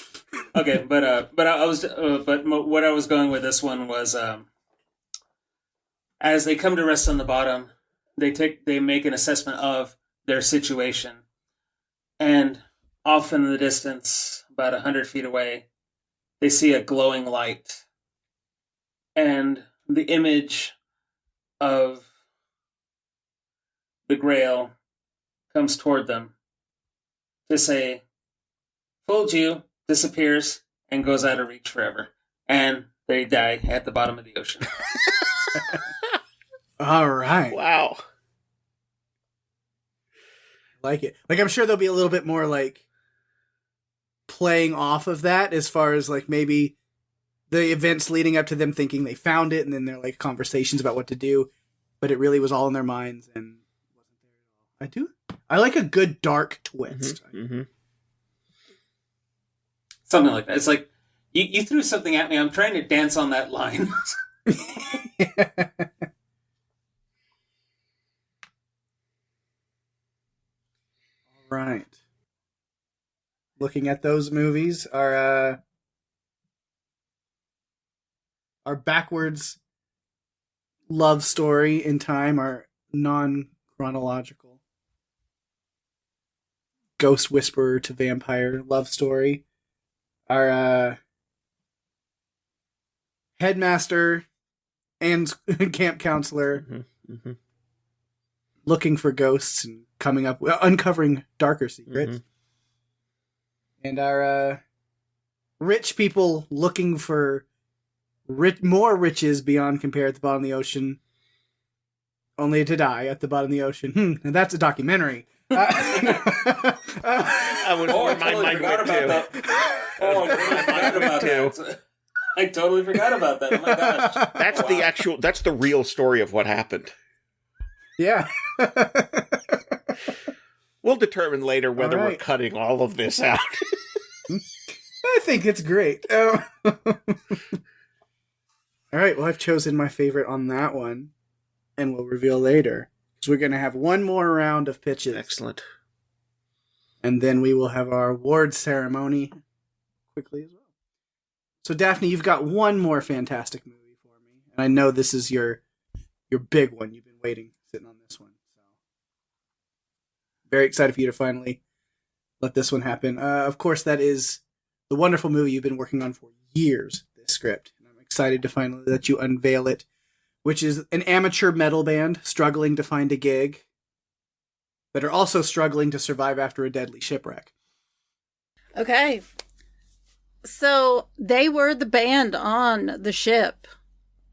Okay, but what I was going with this one was as they come to rest on the bottom, they make an assessment of their situation, and off in the distance, about 100 feet away, they see a glowing light, and the image of the Grail comes toward them to say, "Fooled you," disappears, and goes out of reach forever, and they die at the bottom of the ocean. All right. Wow. Like it. Like, I'm sure there'll be a little bit more, like, playing off of that as far as, like, maybe the events leading up to them thinking they found it, and then they're, like, conversations about what to do, but it really was all in their minds and wasn't there at all. I like a good dark twist. Something like that. It's like, you threw something at me, I'm trying to dance on that line. Right. Looking at those movies, our backwards love story in time, our non-chronological ghost whisperer to vampire love story, our headmaster and camp counselor looking for ghosts and uncovering darker secrets. And our rich people looking for more riches beyond compare at the bottom of the ocean, only to die at the bottom of the ocean. And that's a documentary. I was my mind went that. Oh, I totally forgot about that. I totally forgot about that. Oh my gosh. That's the real story of what happened. Yeah. We'll determine later whether we're cutting all of this out. I think it's great. All right, well, I've chosen my favorite on that one, and we'll reveal later. So we're going to have one more round of pitches. Excellent. And then we will have our award ceremony quickly as well. So, Daphne, you've got one more fantastic movie for me. And I know this is your big one. You've been waiting, sitting on this one. So, very excited for you to finally let this one happen. Of course, that is the wonderful movie you've been working on for years, this script. And I'm excited to finally let you unveil it, which is an amateur metal band struggling to find a gig, but are also struggling to survive after a deadly shipwreck. Okay. So they were the band on the ship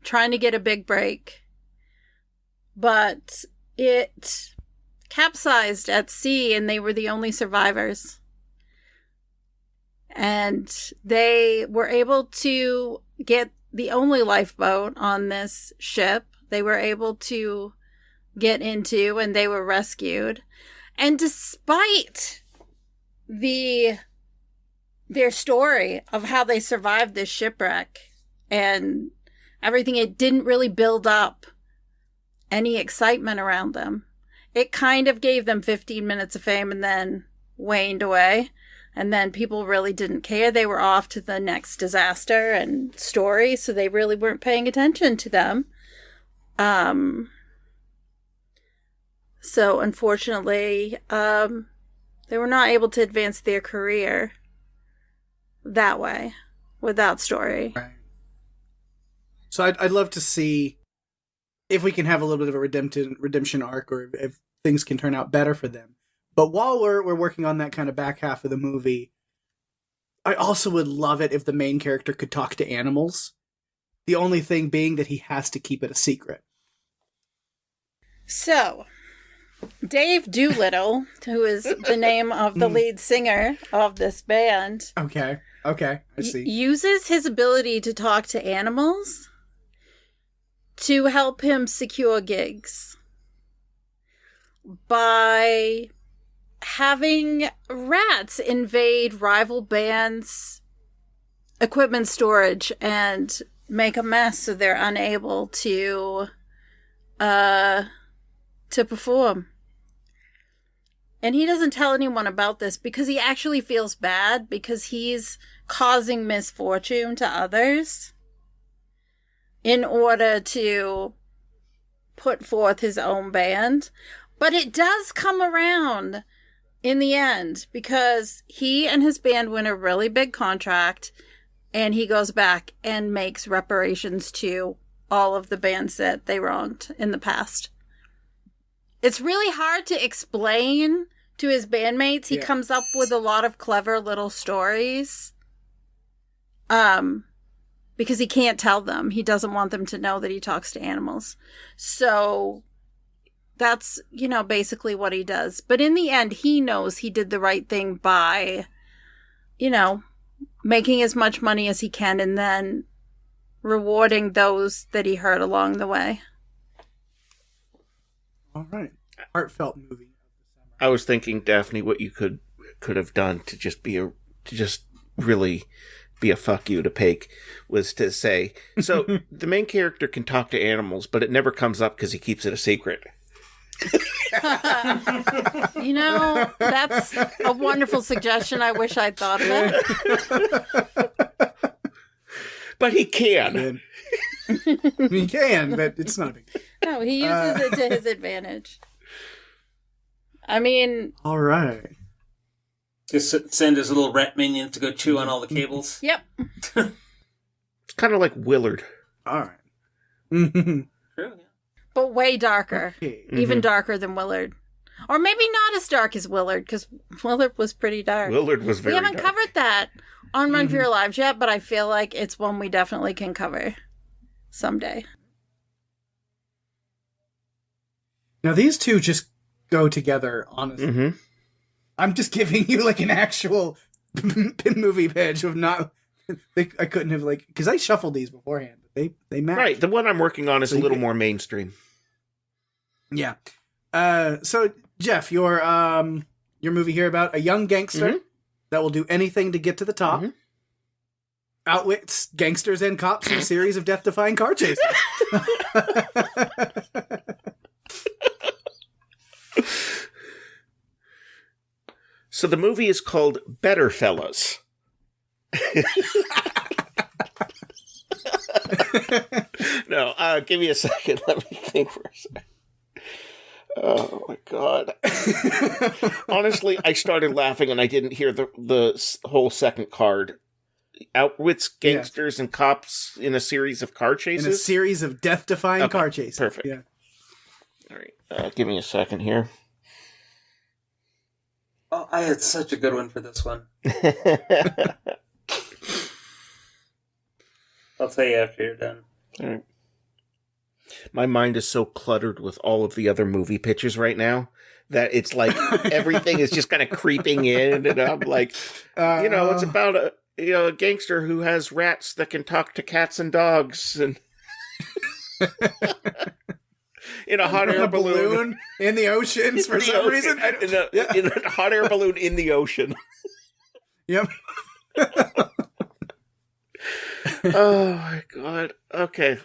trying to get a big break, but it capsized at sea and they were the only survivors. And they were able to get the only lifeboat on this ship. They were able to get into and they were rescued. And despite their story of how they survived this shipwreck and everything, it didn't really build up any excitement around them. It kind of gave them 15 minutes of fame and then waned away. And then people really didn't care. They were off to the next disaster and story, so they really weren't paying attention to them. So unfortunately, they were not able to advance their career that way, without story. Right. So I'd love to see if we can have a little bit of a redemption arc, or if things can turn out better for them. But while we're working on that kind of back half of the movie, I also would love it if the main character could talk to animals. The only thing being that he has to keep it a secret. So, Dave Doolittle, who is the name of the lead singer of this band, Okay, I see. uses his ability to talk to animals to help him secure gigs by having rats invade rival bands' equipment storage and make a mess so they're unable to perform. And he doesn't tell anyone about this because he actually feels bad because he's causing misfortune to others in order to put forth his own band. But it does come around in the end because he and his band win a really big contract and he goes back and makes reparations to all of the bands that they wronged in the past. It's really hard to explain to his bandmates. He comes up with a lot of clever little stories. Because he can't tell them. He doesn't want them to know that he talks to animals. So that's, basically what he does. But in the end, he knows he did the right thing by, making as much money as he can and then rewarding those that he hurt along the way. All right. Heartfelt movie. I was thinking, Daphne, what you could have done to just really be a fuck you to Peck was to say, so the main character can talk to animals, but it never comes up because he keeps it a secret. That's a wonderful suggestion. I wish I'd thought of it. But he can. He can, but it's not a big deal. No, he uses it to his advantage. I mean... All right. Just send his little rat minion to go chew on all the cables. Yep. It's kind of like Willard. All right. True, yeah. But way darker. Okay. Even darker than Willard. Or maybe not as dark as Willard, because Willard was pretty dark. Willard was very We haven't dark. covered that on Run for Your Lives yet, but I feel like it's one we definitely can cover someday. Now, these two just go together, honestly. Mm-hmm. I'm just giving you, like, an actual movie pitch of not... I couldn't have, like... Because I shuffled these beforehand, but they match. Right, the one I'm working on is a little more mainstream. Yeah. So, Jeff, your movie here about a young gangster that will do anything to get to the top, outwits gangsters and cops in a series of death-defying car chases. So the movie is called Better Fellas. No, give me a second. Let me think for a second. Oh my god! Honestly, I started laughing and I didn't hear the whole second card. Outwits gangsters and cops in a series of car chases. In a series of death-defying car chases. Perfect. Yeah. All right, give me a second here. Oh, I had such a good one for this one. I'll tell you after you're done. All right. My mind is so cluttered with all of the other movie pitches right now that it's like everything is just kind of creeping in, and I'm like, it's about a gangster who has rats that can talk to cats and dogs, and in a hot air balloon in the oceans for some reason. In a hot air balloon in the ocean. Yep. Oh my god. Okay.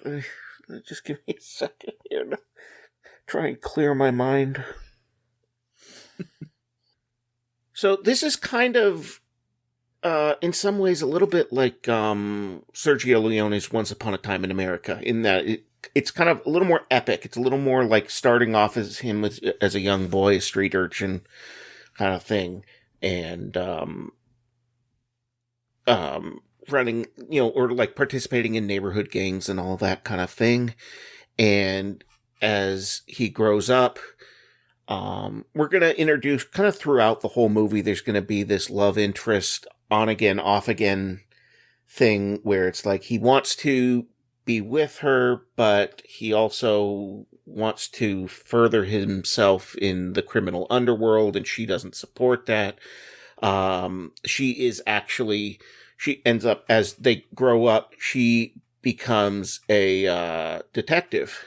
Just give me a second here to try and clear my mind. So this is kind of, in some ways, a little bit like Sergio Leone's Once Upon a Time in America, in that it's kind of a little more epic. It's a little more like starting off as him as a young boy, a street urchin kind of thing, and running, or like participating in neighborhood gangs and all that kind of thing. And as he grows up, we're going to introduce kind of throughout the whole movie, there's going to be this love interest on again, off again thing where it's like he wants to be with her, but he also wants to further himself in the criminal underworld, and she doesn't support that. She ends up, as they grow up, she becomes a detective.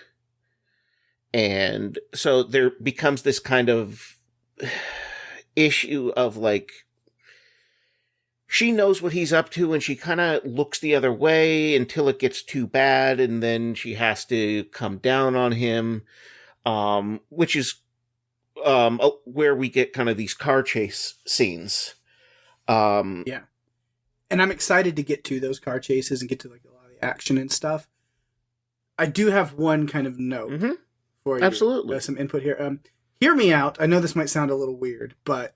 And so there becomes this kind of issue of like, she knows what he's up to and she kind of looks the other way until it gets too bad, and then she has to come down on him, which is where we get kind of these car chase scenes. Yeah. And I'm excited to get to those car chases and get to like a lot of the action and stuff. I do have one kind of note for you. Absolutely. Some input here. Hear me out. I know this might sound a little weird, but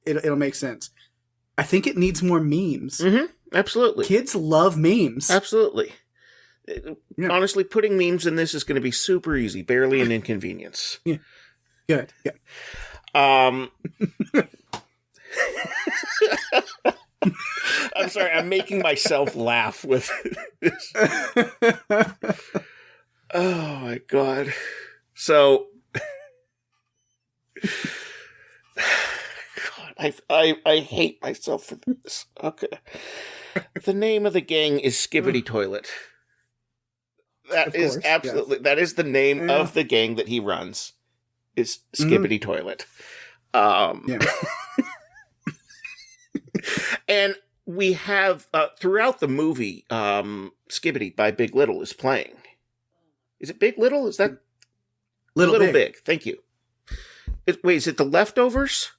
it'll make sense. I think it needs more memes. Absolutely. Kids love memes. Absolutely. Yeah. Honestly, putting memes in this is going to be super easy. Barely an inconvenience. Yeah. Good. Yeah. I'm sorry. I'm making myself laugh with this. Oh my God. So, God, I hate myself for this. Okay. The name of the gang is Skibbity Toilet. That is absolutely, yes. That is the name of the gang that he runs, is Skibbity Toilet. Yeah. And we have, throughout the movie, Skibbity by Big Little is playing. Is it Big Little? Is that? Little Big. Thank you. Wait, is it The Leftovers?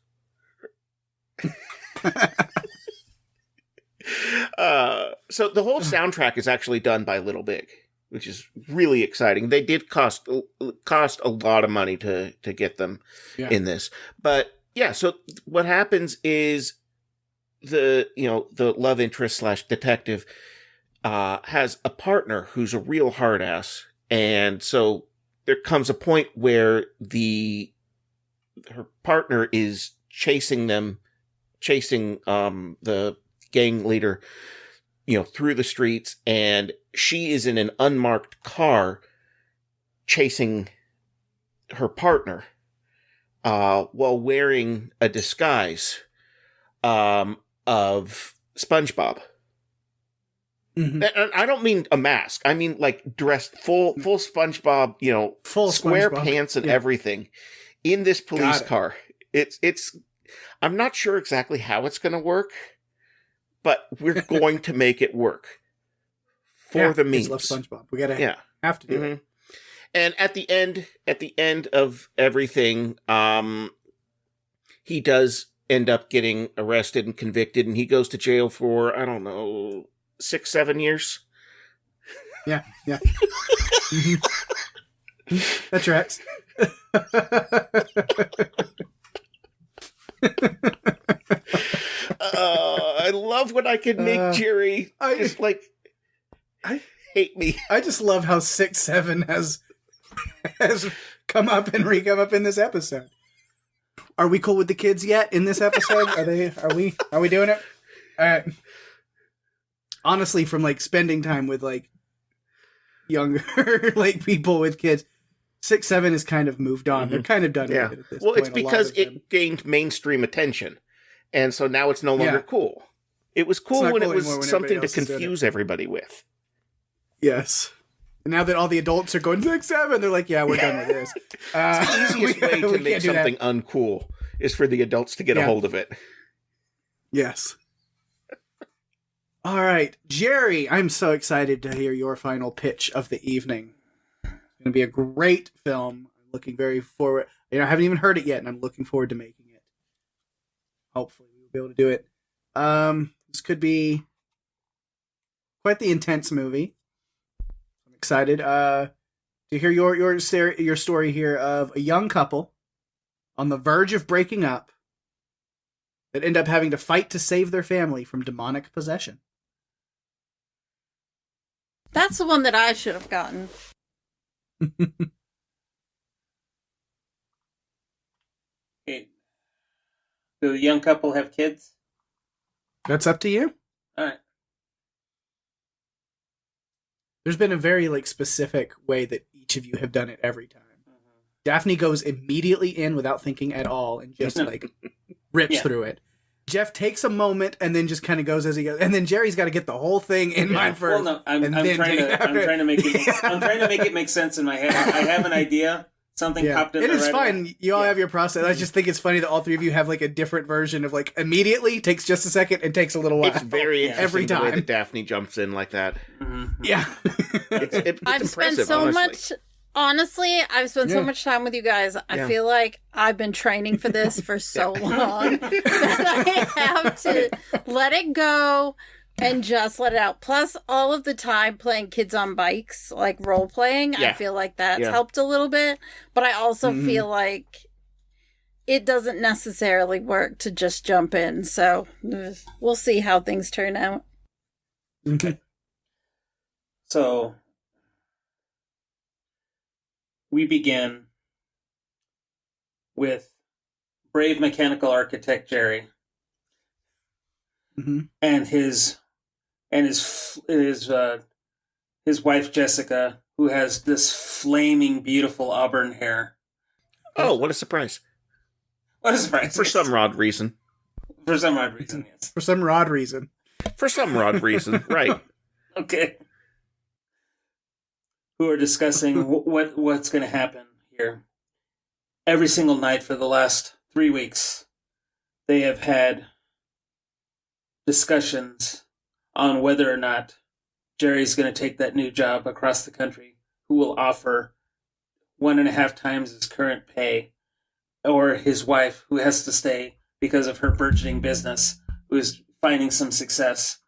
So the whole soundtrack is actually done by Little Big, which is really exciting. They did cost a lot of money to get them in this. But yeah, so what happens is the love interest / detective has a partner who's a real hard ass. And so there comes a point where her partner is chasing the gang leader, through the streets, and she is in an unmarked car chasing her partner, while wearing a disguise, of SpongeBob. Mm-hmm. And I don't mean a mask. I mean like dressed full SpongeBob, full square SpongeBob pants and everything in this police car. It's I'm not sure exactly how it's going to work, but we're going to make it work for the memes. Love SpongeBob. We gotta have to do it. And at the end of everything, he does end up getting arrested and convicted, and he goes to jail for, I don't know, 6-7 years. Yeah. That tracks. I love when I can make Jerry I hate me. I just love how 6-7 has come up and re-come up in this episode. Are we cool with the kids yet in this episode? Are we doing it? All right. Honestly, from spending time with younger people with kids, 6-7 has kind of moved on. They're kind of done with it at this point. It's because it gained mainstream attention, and so now it's no longer cool. It was cool when it was something to confuse everybody with. Yes. And now that all the adults are going 6-7, they're like, "Yeah, we're done with this." It's the easiest way to make something uncool is for the adults to get a hold of it. Yes. All right, Jerry, I'm so excited to hear your final pitch of the evening. It's going to be a great film. I'm looking very forward. I haven't even heard it yet, and I'm looking forward to making it. Hopefully, we'll be able to do it. This could be quite the intense movie. I'm excited to hear your story here of a young couple on the verge of breaking up that end up having to fight to save their family from demonic possession. That's the one that I should have gotten. Okay. Do the young couple have kids? That's up to you. All right. There's been a very specific way that each of you have done it every time. Daphne goes immediately in without thinking at all and just rips through it. Jeff takes a moment and then just kind of goes as he goes, and then Jerry's got to get the whole thing in mind first. Well, no, I'm trying to make it make sense in my head. I have an idea. Something popped in. It is fine. You all have your process. I just think it's funny that all three of you have a different version of immediately takes just a second and takes a little while. It's very interesting every time the way that Daphne jumps in like that. Mm-hmm. Yeah, it's I've spent so much. Honestly, I've spent so much time with you guys. I feel like I've been training for this for so long that I have to let it go and just let it out. Plus, all of the time playing kids on bikes, role playing, I feel like that's helped a little bit. But I also feel like it doesn't necessarily work to just jump in. So we'll see how things turn out. Okay. So we begin with brave mechanical architect Jerry and his wife Jessica, who has this flaming, beautiful auburn hair. Oh, what a surprise! What a surprise! For some odd reason. For some odd reason, yes. For some odd reason. For some odd reason, right? Okay. Who are discussing what's going to happen here. Every single night for the last 3 weeks, they have had discussions on whether or not Jerry's going to take that new job across the country, who will offer 1.5 times his current pay, or his wife, who has to stay because of her burgeoning business, who is finding some success,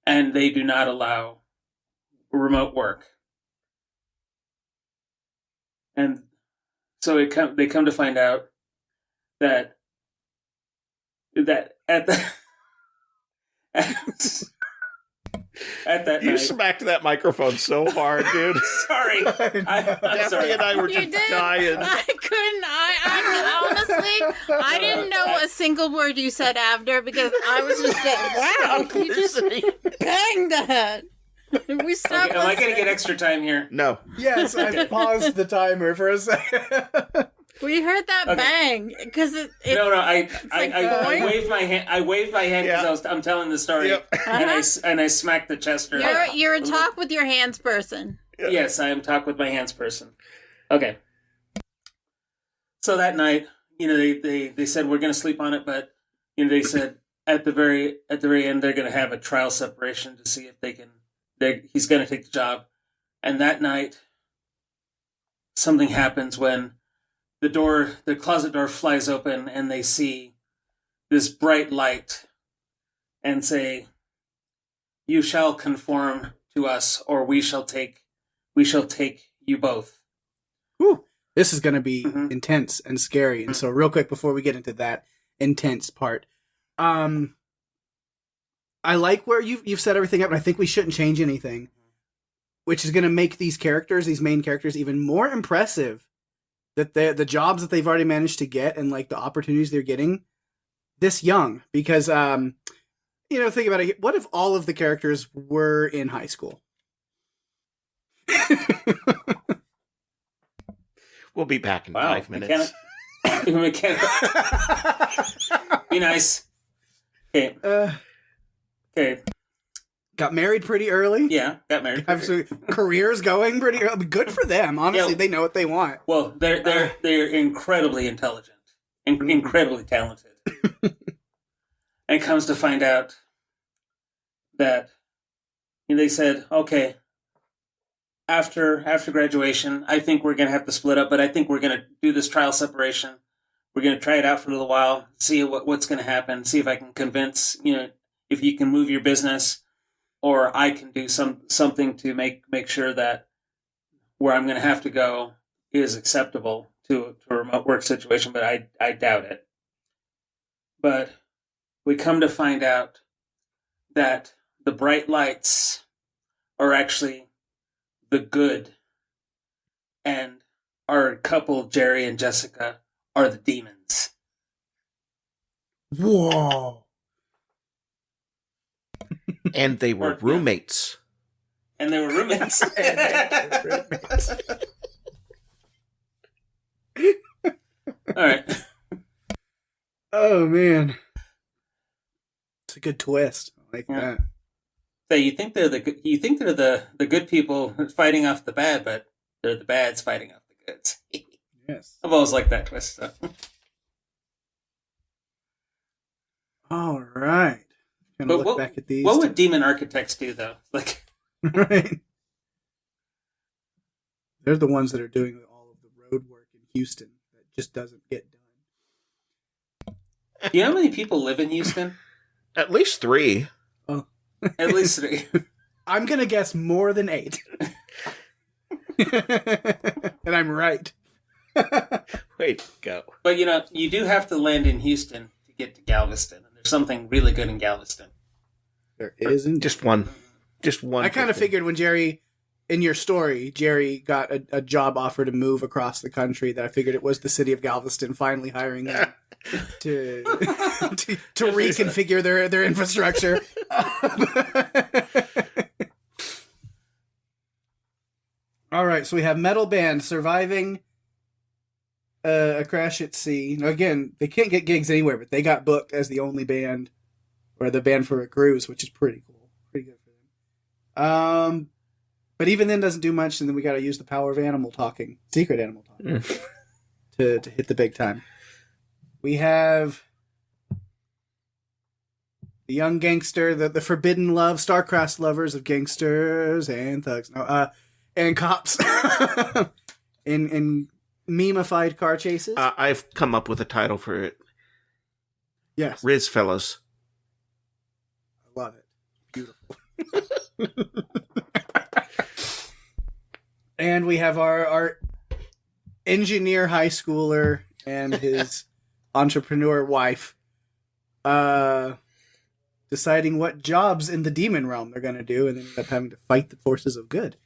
and they do not allow remote work. And so they come to find out that at that You night, smacked that microphone so hard, dude. sorry, I'm Daphne sorry. and I were You just did. dying. I couldn't. I honestly, I didn't know a single word you said after because I was just saying, wow, you just banged that. We stopped. Okay, am I going to get extra time here? No. Yes, I paused the timer for a second. We heard that bang because it No, I boing. waved my hand. I waved my hand because I'm telling the story, Yep. and I smacked the chest. You're a talk with your hands person. Yes, I am talk with my hands person. Okay. So that night, they said we're going to sleep on it, but they said at the very end they're going to have a trial separation to see if they can. He's going to take the job, and that night something happens when the closet door flies open, and they see this bright light, and say, "You shall conform to us, or we shall take you both." Whew. This is going to be Mhm. intense and scary. And so real quick before we get into that intense part, I like where you've set everything up, and I think we shouldn't change anything, which is going to make these main characters, even more impressive. That the jobs that they've already managed to get and the opportunities they're getting this young, because think about it. What if all of the characters were in high school? We'll be back in 5 minutes. Mechanic. Be nice. Okay. Okay. Got married pretty early. Yeah, got married. Have some careers going pretty early. Good for them. Honestly, they know what they want. Well, they're incredibly intelligent, incredibly talented, and comes to find out that they said, okay, after graduation, I think we're going to have to split up, but I think we're going to do this trial separation. We're going to try it out for a little while, see what's going to happen, see if I can convince if you can move your business, or I can do something to make sure that where I'm going to have to go is acceptable to a remote work situation, but I doubt it. But we come to find out that the bright lights are actually the good, and our couple, Jerry and Jessica, are the demons. Whoa. And they were roommates. And they were roommates. All right. Oh man, it's a good twist. I like that. So you think they're the good people fighting off the bad, but they're the bads fighting off the goods. Yes. I've always liked that twist. So. All right. Gonna look back at these. What would demon architects do, though? Like, right. They're the ones that are doing all of the road work in Houston that just doesn't get done. Do you know how many people live in Houston? At least 3. Oh. At least 3. I'm gonna guess more than 8. And I'm right. Wait, go. But you do have to land in Houston to get to Galveston, and there's something really good in Galveston. There isn't. Just one. I kind of figured when Jerry, in your story, Jerry got a job offer to move across the country, that I figured it was the city of Galveston finally hiring them to reconfigure their infrastructure. All right, so we have metal band surviving a crash at sea. Now, again, they can't get gigs anywhere, but they got booked as the only band, or the band for a cruise, which is pretty cool. Pretty good for them. But even then doesn't do much, and then we got to use the power of animal talking, secret animal talking, to hit the big time. We have the young gangster, the forbidden love, star-crossed lovers of gangsters and thugs, and cops in meme-ified car chases. I've come up with a title for it. Yes. Riz Fellas. I love it. Beautiful. And we have our engineer high schooler and his entrepreneur wife deciding what jobs in the demon realm they're going to do, and then end up having to fight the forces of good.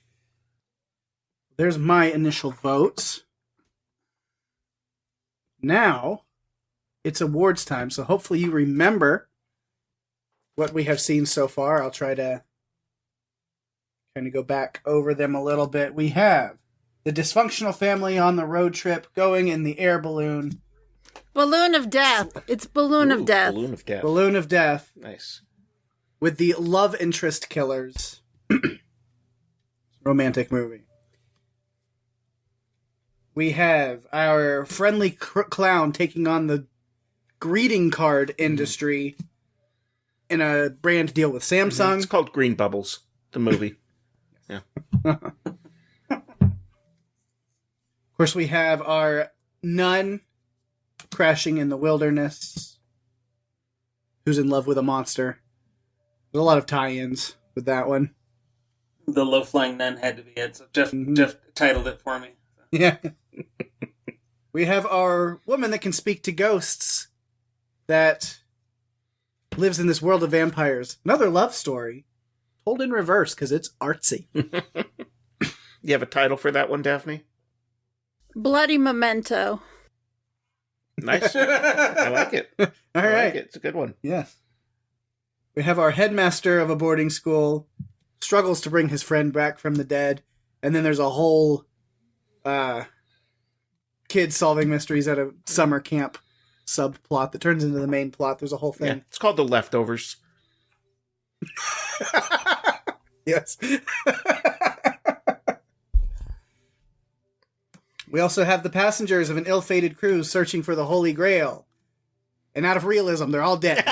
There's my initial votes. Now, it's awards time, so hopefully you remember what we have seen so far. I'll try to kind of go back over them a little bit. We have the dysfunctional family on the road trip going in the air balloon. Balloon of Death. It's Balloon of Death. Balloon of Death. Balloon of Death. Nice. With the love interest killers. Romantic movie. We have our friendly clown taking on the greeting card industry in a brand deal with Samsung. It's called Green Bubbles, the movie. Yeah. Of course, we have our nun crashing in the wilderness, who's in love with a monster. There's a lot of tie-ins with that one. The low-flying nun had to be it, so Jeff titled it for me. Yeah. We have our woman that can speak to ghosts that lives in this world of vampires. Another love story told in reverse because it's artsy. You have a title for that one, Daphne? Bloody Memento. Nice. I like it. All right. Like it. It's a good one. Yes. We have our headmaster of a boarding school struggles to bring his friend back from the dead. And then there's a whole kids solving mysteries at a summer camp subplot that turns into the main plot. There's a whole thing. Yeah, it's called The Leftovers. Yes. We also have the passengers of an ill-fated cruise searching for the Holy Grail. And out of realism, they're all dead.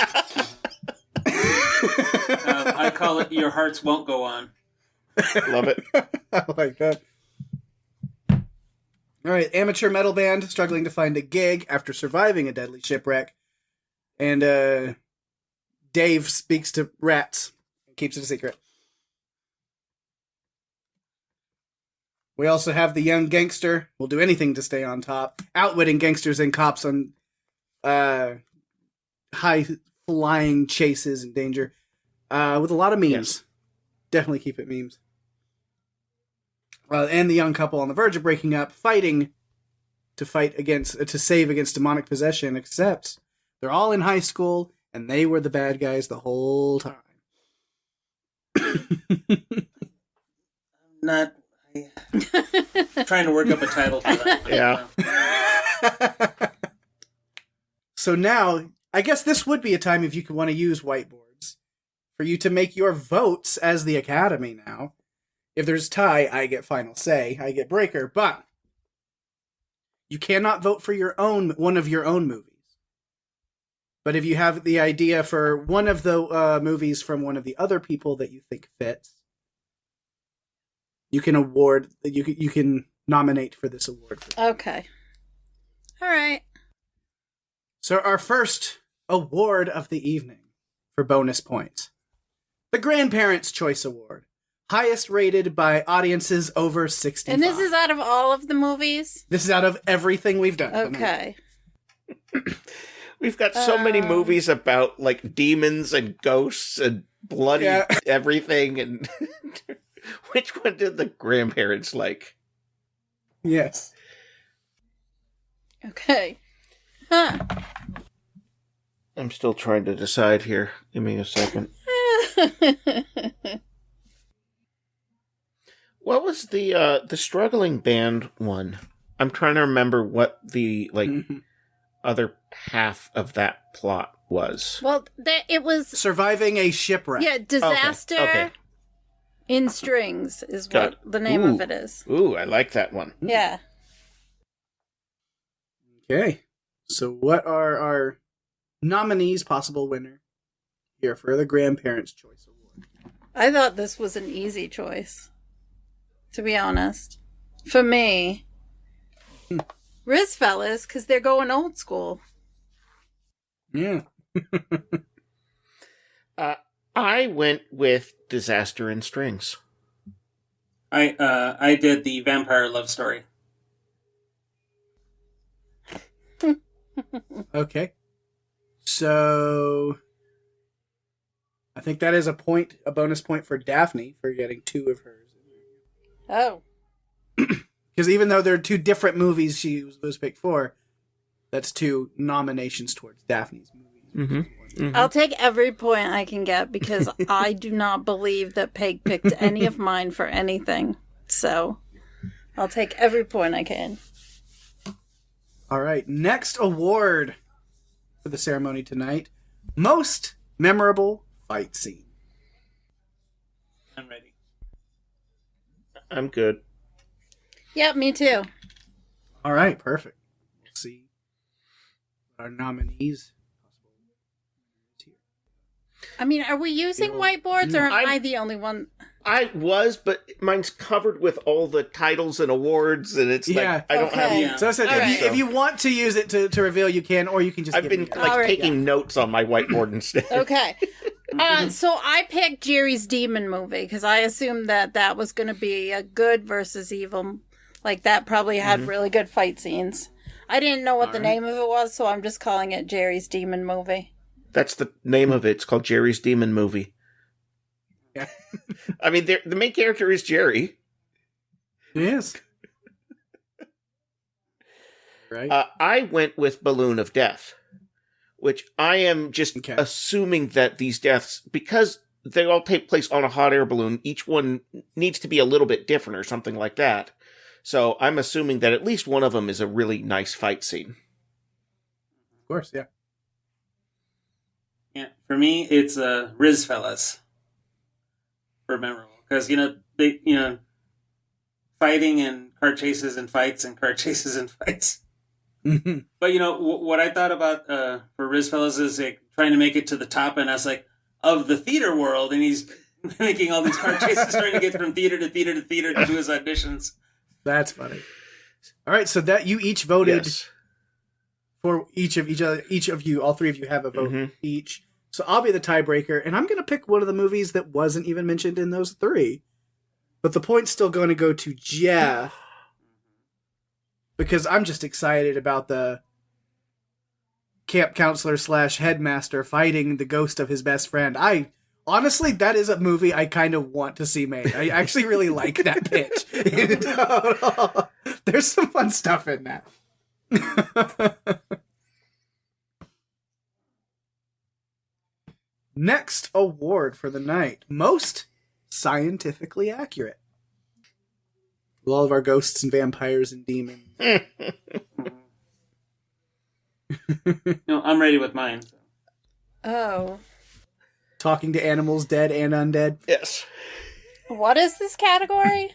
I call it Your Hearts Won't Go On. Love it. I like that. All right, amateur metal band struggling to find a gig after surviving a deadly shipwreck. And Dave speaks to rats and keeps it a secret. We also have the young gangster, will do anything to stay on top, outwitting gangsters and cops on high-flying chases and danger, with a lot of memes. Yes. Definitely keep it memes. And the young couple on the verge of breaking up, fighting to save against demonic possession, except they're all in high school, and they were the bad guys the whole time. Not trying to work up a title for that. Yeah. So now, I guess this would be a time if you could want to use whiteboards for you to make your votes as the Academy now. If there's tie, I get final say. I get breaker, but you cannot vote for one of your own movies. But if you have the idea for one of the movies from one of the other people that you think fits, you can you can nominate for this award. Okay. All right. So our first award of the evening for bonus points. The Grandparents' Choice Award. Highest rated by audiences over 65. And this is out of all of the movies? This is out of everything we've done. Okay. We've got so many movies about like demons and ghosts and bloody everything. And which one did the grandparents like? Yes. Okay. Huh. I'm still trying to decide here. Give me a second. What was the struggling band one? I'm trying to remember what the other half of that plot was. Well, it was Surviving a Shipwreck. Yeah, Disaster Okay. in Strings is what the name of it is. Ooh, I like that one. Yeah. Okay. So what are our nominees, possible winner, here for the Grandparents' Choice Award? I thought this was an easy choice, to be honest. For me, Riz Fellas, because they're going old school. Yeah. I went with Disaster in Strings. I did the Vampire Love Story. Okay. So I think that is a bonus point for Daphne for getting 2 of hers. Oh. Because even though they're 2 different movies she was picked for, that's 2 nominations towards Daphne's movies. Mm-hmm. I'll take every point I can get because I do not believe that Peg picked any of mine for anything. So I'll take every point I can. All right. Next award for the ceremony tonight. Most memorable fight scene. I'm ready. I'm good. Yep, me too. All right. Perfect. Let's see our nominees. I mean, are we using whiteboards or am I the only one? I was, but mine's covered with all the titles and awards, and it's like I don't have. Yeah. So I said, if you want to use it to reveal, you can, or you can just. I've been taking notes on my whiteboard instead. Okay. So I picked Jerry's Demon Movie because I assumed that was going to be a good versus evil. Like that probably had really good fight scenes. I didn't know what the name of it was, so I'm just calling it Jerry's Demon Movie. That's the name of it. It's called Jerry's Demon Movie. Yeah. I mean, the main character is Jerry. Yes. Right. I went with Balloon of Death, which I am just assuming that these deaths, because they all take place on a hot air balloon, each one needs to be a little bit different or something like that. So I'm assuming that at least one of them is a really nice fight scene. Of course, yeah. Yeah, for me, it's Riz Fellas. For memorable, because they fighting and car chases and fights and car chases and fights. But what I thought about for Riz Fellas is like trying to make it to the top, and I was like, of the theater world, and he's making all these car chases, trying to get from theater to theater to theater to do his auditions. That's funny. All right, so that you each voted for each of you. All 3 of you have a vote each. So I'll be the tiebreaker, and I'm going to pick one of the movies that wasn't even mentioned in those 3. But the point's still going to go to Jeff, because I'm just excited about the camp counselor / headmaster fighting the ghost of his best friend. Honestly, that is a movie I kind of want to see made. I actually really like that pitch. There's some fun stuff in that. Next award for the night. Most scientifically accurate. With all of our ghosts and vampires and demons. No, I'm ready with mine. So. Oh. Talking to animals, dead and undead. Yes. What is this category?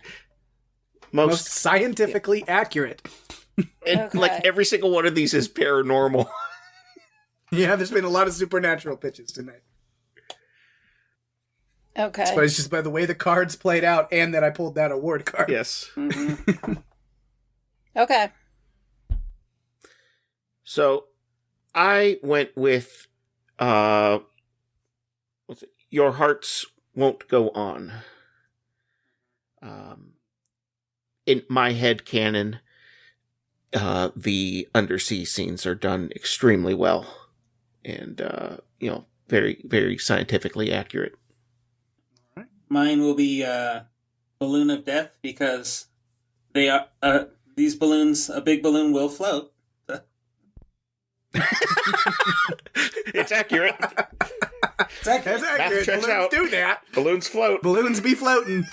Most scientifically accurate. And Okay. like every single one of these is paranormal. Yeah, there's been a lot of supernatural pitches tonight. Okay. But it's just by the way the cards played out and that I pulled that award card. Yes. Mm-hmm. Okay. So I went with what's it? Your Hearts Won't Go On. In my head canon, the undersea scenes are done extremely well. And very, very scientifically accurate. Mine will be Balloon of Death because they are these balloons. A big balloon will float. It's accurate. It's accurate. That's accurate. checks Balloons out. do that. Balloons float. Balloons be floating.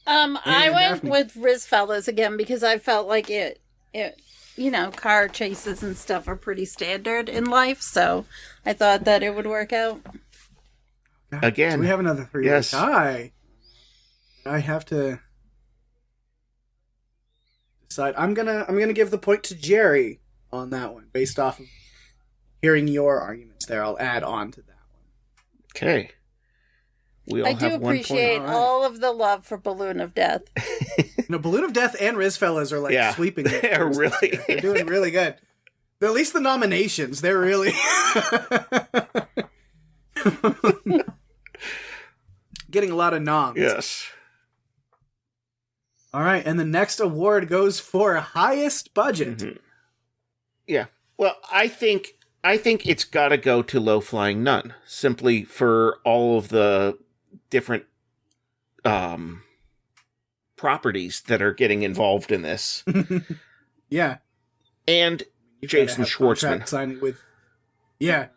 I went Daphne. with Riz Fellas again because I felt like it, car chases and stuff are pretty standard in life, so I thought that it would work out. Again. So we have another 3 Yes. tie. I have to decide. I'm gonna give the point to Jerry on that one, based off of hearing your arguments there. I'll add on to that one. Okay. We all I do have 1 point. appreciate All right. all of the love for Balloon of Death. No, Balloon of Death and Riz Fellas are like Yeah. sweeping. it. They're really- They're doing really good. At least the nominations, they're really getting a lot of noms. Yes. All right, and the next award goes for highest budget. Mhm. Yeah. Well, I think it's got to go to Low Flying Nun, simply for all of the different properties that are getting involved in this, Yeah, and you gotta Jason have contract Schwartzman. signing with. Yeah,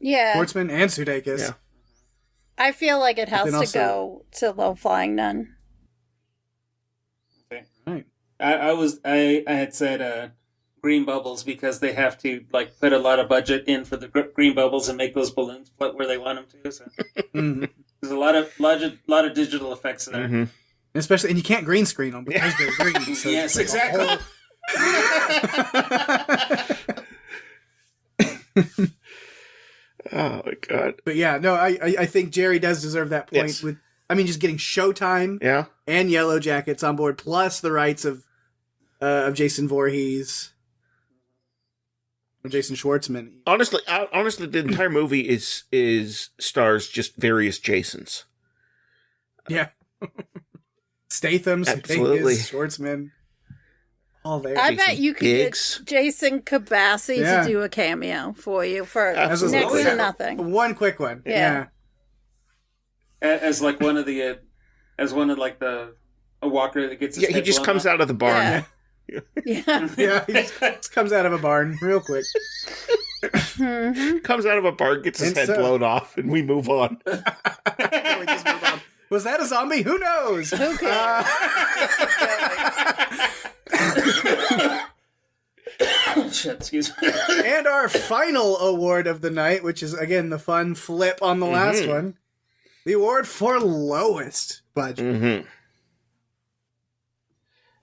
Yeah, Schwartzman and Sudeikis. Yeah. I feel like it has then to also- go to Low Flying Nun. Right. I had said green bubbles because they have to like put a lot of budget in for the green bubbles and make those balloons float where they want them to. So Mhm. there's a lot of digital effects there. Mhm. Especially, and you can't green screen them because they're green. So Yes, it's like a exactly. whole- Oh my god. But yeah, no, I think Jerry does deserve that point. Yes. With, I mean, just getting Showtime Yeah. and Yellow Jackets on board, plus the rights of Jason Voorhees, or Jason Schwartzman. Honestly, the entire movie is stars just various Jasons. Yeah, Statham's, Absolutely. Schwartzman, all there. I Jason bet you could Biggs. get Jason Kabassi Yeah. to do a cameo for you for Absolutely. next Oh, to yeah. nothing. One quick one. Yeah. As like one of the a walker that gets his Yeah, he head just blown comes off. out of the barn. Yeah. Yeah. Yeah, he just comes out of a barn real quick. Mhm. Comes out of a barn, gets his And head so- blown off, and we move on. We just move on. Was that a zombie? Who knows? Who cares? Shit, excuse me. And our final award of the night, which is again the fun flip on the last Mhm. one, the award for lowest budget. Mm-hmm.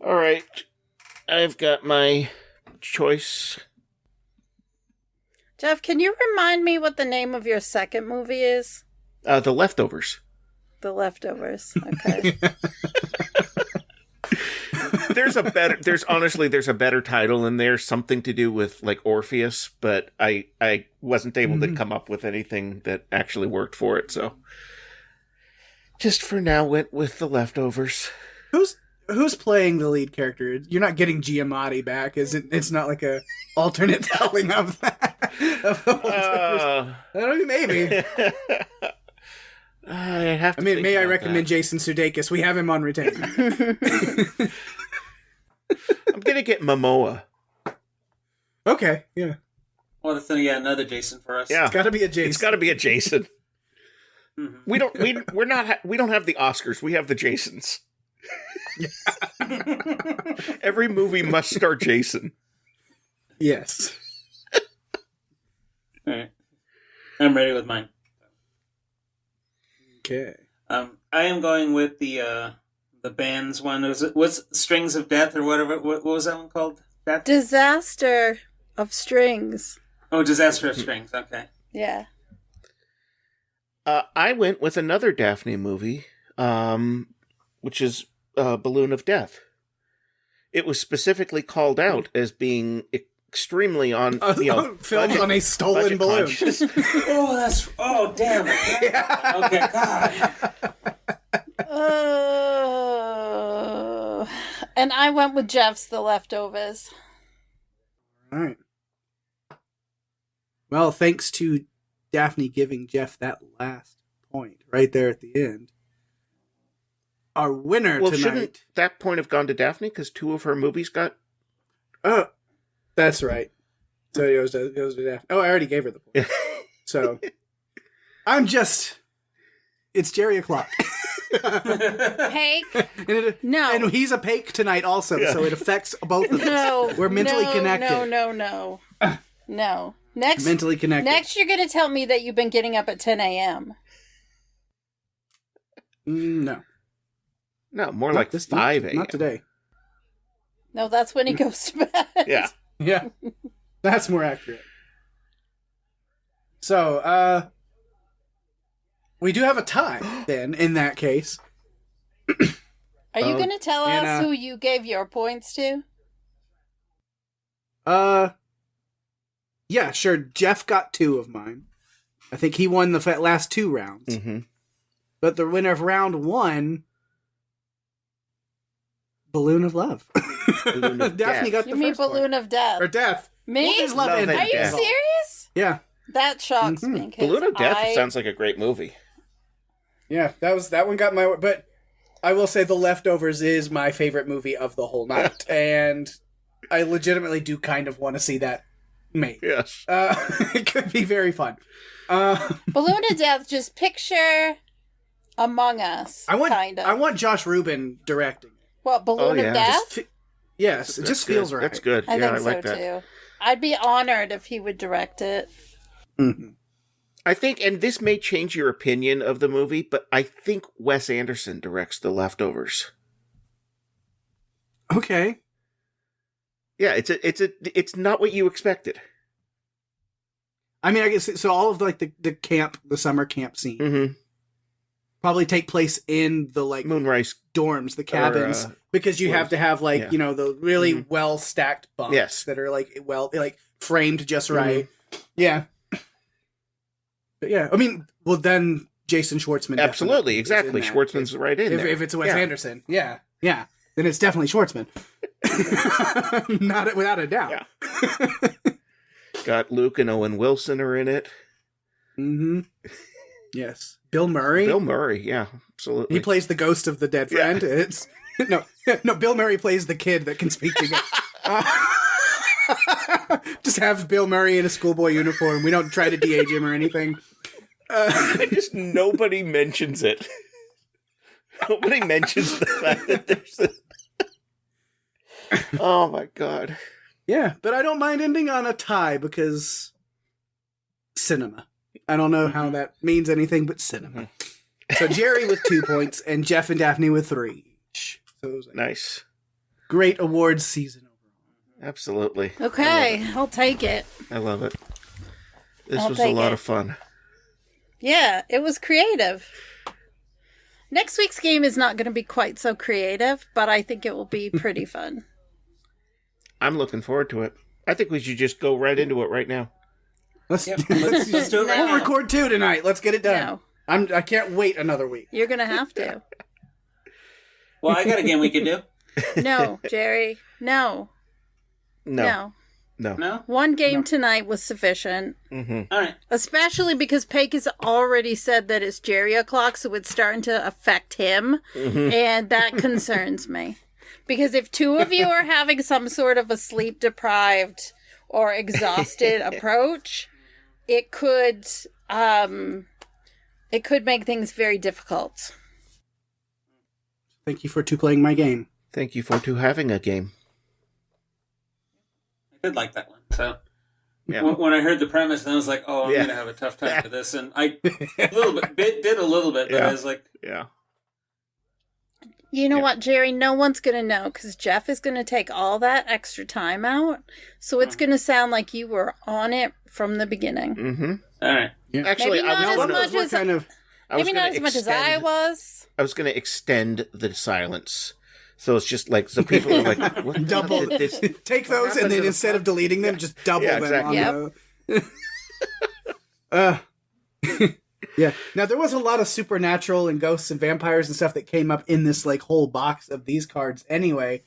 All right. I've got my choice. Jeff, can you remind me what the name of your second movie is? The Leftovers. The Leftovers. Okay. There's a better title in there, something to do with like Orpheus, but I wasn't able to come up with anything that actually worked for it, so just for now went with The Leftovers. Who's playing the lead character? You're not getting Giamatti back, is it? It's not like a alternate telling of that. Of the Leftovers. I don't know, maybe. I have to I mean, think may I about recommend Jason Sudeikis? We have him on retainer. that. I'm gonna get Momoa. Okay, yeah. Well, that's another Jason for us. Yeah. It's got to be a Jason. It's got to be a Jason. We don't have the Oscars. We have the Jasons. Every movie must star Jason. Yes. All right. I'm ready with mine. Okay. I am going with the band's one. What's Strings of Death or whatever? What was that one called? Disaster of Strings. Oh, Disaster of Strings. Okay. Yeah. I went with another Daphne movie, which is Balloon of Death. It was specifically called out as being extremely on filmed on a stolen balloon. Oh, damn it. Yeah. Okay, God. And I went with Jeff's The Leftovers. All right. Well, thanks to Daphne giving Jeff that last point right there at the end. Our winner tonight. Shouldn't that point have gone to Daphne because 2 of her movies got... Oh, that's right. So it goes to Daphne. Oh, I already gave her the point. So it's Jerry o'clock. Pake? No. And he's a Pake tonight also, so it affects both of us. No. We're mentally connected. No. Next, mentally connected. Next, you're going to tell me that you've been getting up at 10 a.m. No. No, more like 5 a.m. Not today. No, that's when he goes to bed. Yeah. Yeah. That's more accurate. So, we do have a tie, then, in that case. Are you going to tell us who you gave your points to? Yeah, sure. Jeff got 2 of mine. I think he won the last 2 rounds. Mm-hmm. But the winner of round 1, Balloon of Love. Balloon of Daphne got the You mean first point. Balloon of Death? Or Death. Me? Well, there's love Love and and Are you Death. serious? Yeah. That shocks me. 'Cause Balloon of Death sounds like a great movie. Yeah, that one got my... But I will say The Leftovers is my favorite movie of the whole night. And I legitimately do kind of want to see that made. Yes. It could be very fun. Balloon of Death, just picture Among Us. I kind of. want Josh Rubin directing. What, Balloon Oh, yeah. of Death? Yes, it just feels right. That's good. I yeah, think I like so that. too. I'd be honored if he would direct it. Mm-hmm. I think, and this may change your opinion of the movie, but I think Wes Anderson directs The Leftovers. Okay. Yeah, it's not what you expected. I mean, I guess so. All of the summer camp scene Mm-hmm. probably take place in the Moonrise dorms, the cabins, because you have to have the really well stacked bunks that are framed just right. Yeah. But yeah, I mean, well then Jason Schwartzman. Absolutely, exactly. Schwartzman's right in there. If it's Wes Anderson, yeah, then it's definitely Schwartzman. Not without a doubt. Yeah. Got Luke and Owen Wilson are in it. Mm-hmm. Yes. Bill Murray. Yeah, absolutely. He plays the ghost of the dead friend. Yeah. It's no. Bill Murray plays the kid that can speak to ghosts. Just have Bill Murray in a schoolboy uniform. We don't try to de-age him or anything. Just nobody mentions it. Nobody mentions the fact that there's Oh my god. Yeah, but I don't mind ending on a tie because cinema. I don't know how that means anything, but cinema. So Jerry with 2 points and Jeff and Daphne with 3 each. So it was nice. Great awards season overall. Absolutely. Okay, I'll take it. I love it. This was a lot of fun. Yeah, it was creative. Next week's game is not going to be quite so creative, but I think it will be pretty fun. I'm looking forward to it. I think we should just go right into it right now. Let's just do it right now. We'll record 2 tonight. Let's get it done. No. I can't wait another week. You're going to have to. Well, I got a game we could do. No, Jerry. No. No. One game tonight was sufficient. Mm-hmm. All right. Especially because Peck has already said that it's Jerry o'clock, so it's starting to affect him. Mm-hmm. And that concerns me. Because if 2 of you are having some sort of a sleep-deprived or exhausted approach, it could make things very difficult. Thank you for playing my game. Thank you for having a game. I did like that one. So Yeah. when I heard the premise, then I was like, "Oh, I'm gonna have a tough time with this." And I did a little bit, but I was like, Yeah. You know what, Jerry? No one's going to know because Jeff is going to take all that extra time out. So it's going to sound like you were on it from the beginning. Mm-hmm. "All right, Yeah. Actually, Maybe not as much as maybe not as much as I was. I was going to extend the silence. So it's just like, so people are like, what Double. did this? Take those, and then instead of deleting them, just double Yeah, them. exactly. On yeah. Now, there was a lot of supernatural and ghosts and vampires and stuff that came up in this like whole box of these cards anyway.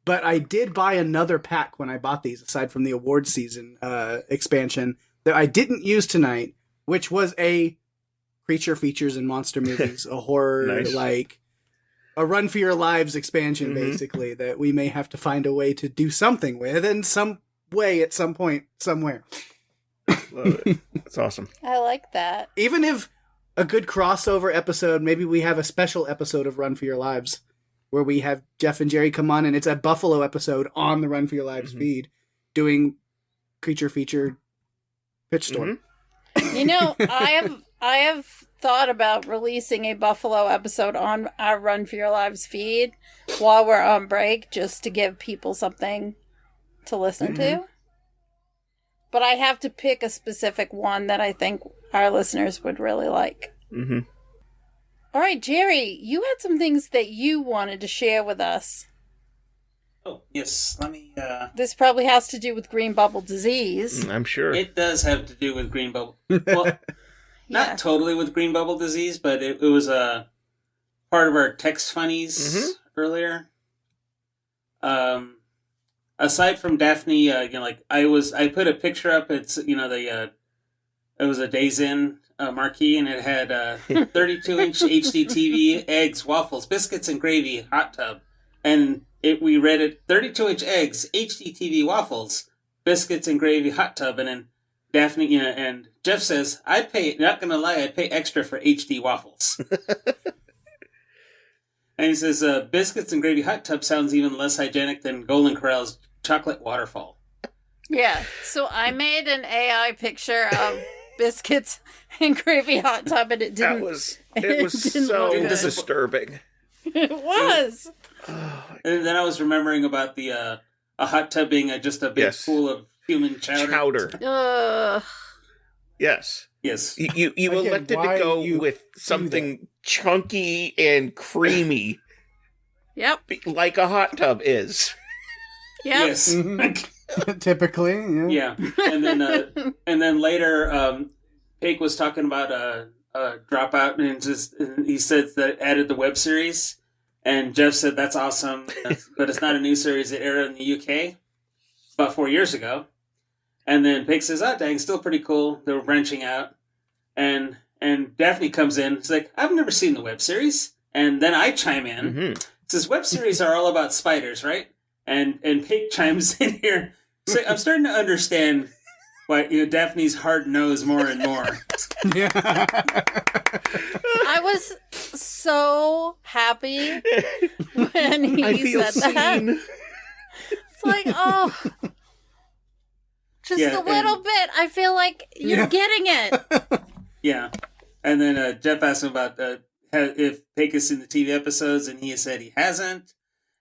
But I did buy another pack when I bought these, aside from the award season expansion, that I didn't use tonight, which was a creature features and monster movies, a horror, Nice. like a Run for Your Lives expansion, basically, that we may have to find a way to do something with in some way at some point, somewhere. Love it. That's awesome. I like that. Even if a good crossover episode, maybe we have a special episode of Run for Your Lives where we have Jeff and Jerry come on and it's a Buffalo episode on the Run for Your Lives feed doing creature feature pitch storm. You know, I have thought about releasing a Buffalo episode on our Run for Your Lives feed while we're on break, just to give people something to listen to. But I have to pick a specific one that I think our listeners would really like. Mm-hmm. All right, Jerry, you had some things that you wanted to share with us. oh yes, let me." This probably has to do with green bubble disease. I'm sure. It does have to do with green bubble. Well, not totally with green bubble disease, but it was a part of our text funnies earlier. Aside from Daphne, I put a picture up. It's it was a Days Inn marquee, and it had 32-inch HD TV, eggs, waffles, biscuits, and gravy, hot tub, and we read it: 32-inch eggs, HD TV, waffles, biscuits, and gravy, hot tub, and then Daphne and Jeff says, "I'd pay. Not gonna lie, I'd pay extra for HD waffles." And he says, "Biscuits and gravy hot tub sounds even less hygienic than Golden Corral's chocolate waterfall." Yeah, so I made an AI picture of biscuits and gravy hot tub, and it didn't. It was didn't so look good. disturbing. It was. And then I was remembering about the a hot tub being just a big pool of human chowder. Ugh. Yes. Yes. You Again, elected why to go you with something chunky and creamy, Yep. like a hot tub is. Yep. Yes. Typically, yeah. Yeah. And then later, Peck was talking about a dropout, and he said that added the web series, and Jeff said that's awesome, but it's not a new series. It aired in the UK about 4 years ago. And then Peck says, "Oh, dang, still pretty cool." They were branching out, and Daphne comes in. She's like, "I've never seen the web series." And then I chime in. Says, "Web series are all about spiders, right?" And Peck chimes in here. So I'm starting to understand why Daphne's hard nosed more and more. Yeah. I was so happy when I he feel said that. seen. It's like, oh, just Yeah, a little bit. I feel like you're getting it. Yeah. And then Jeff asked him about if Peck has seen the TV episodes, and he said he hasn't.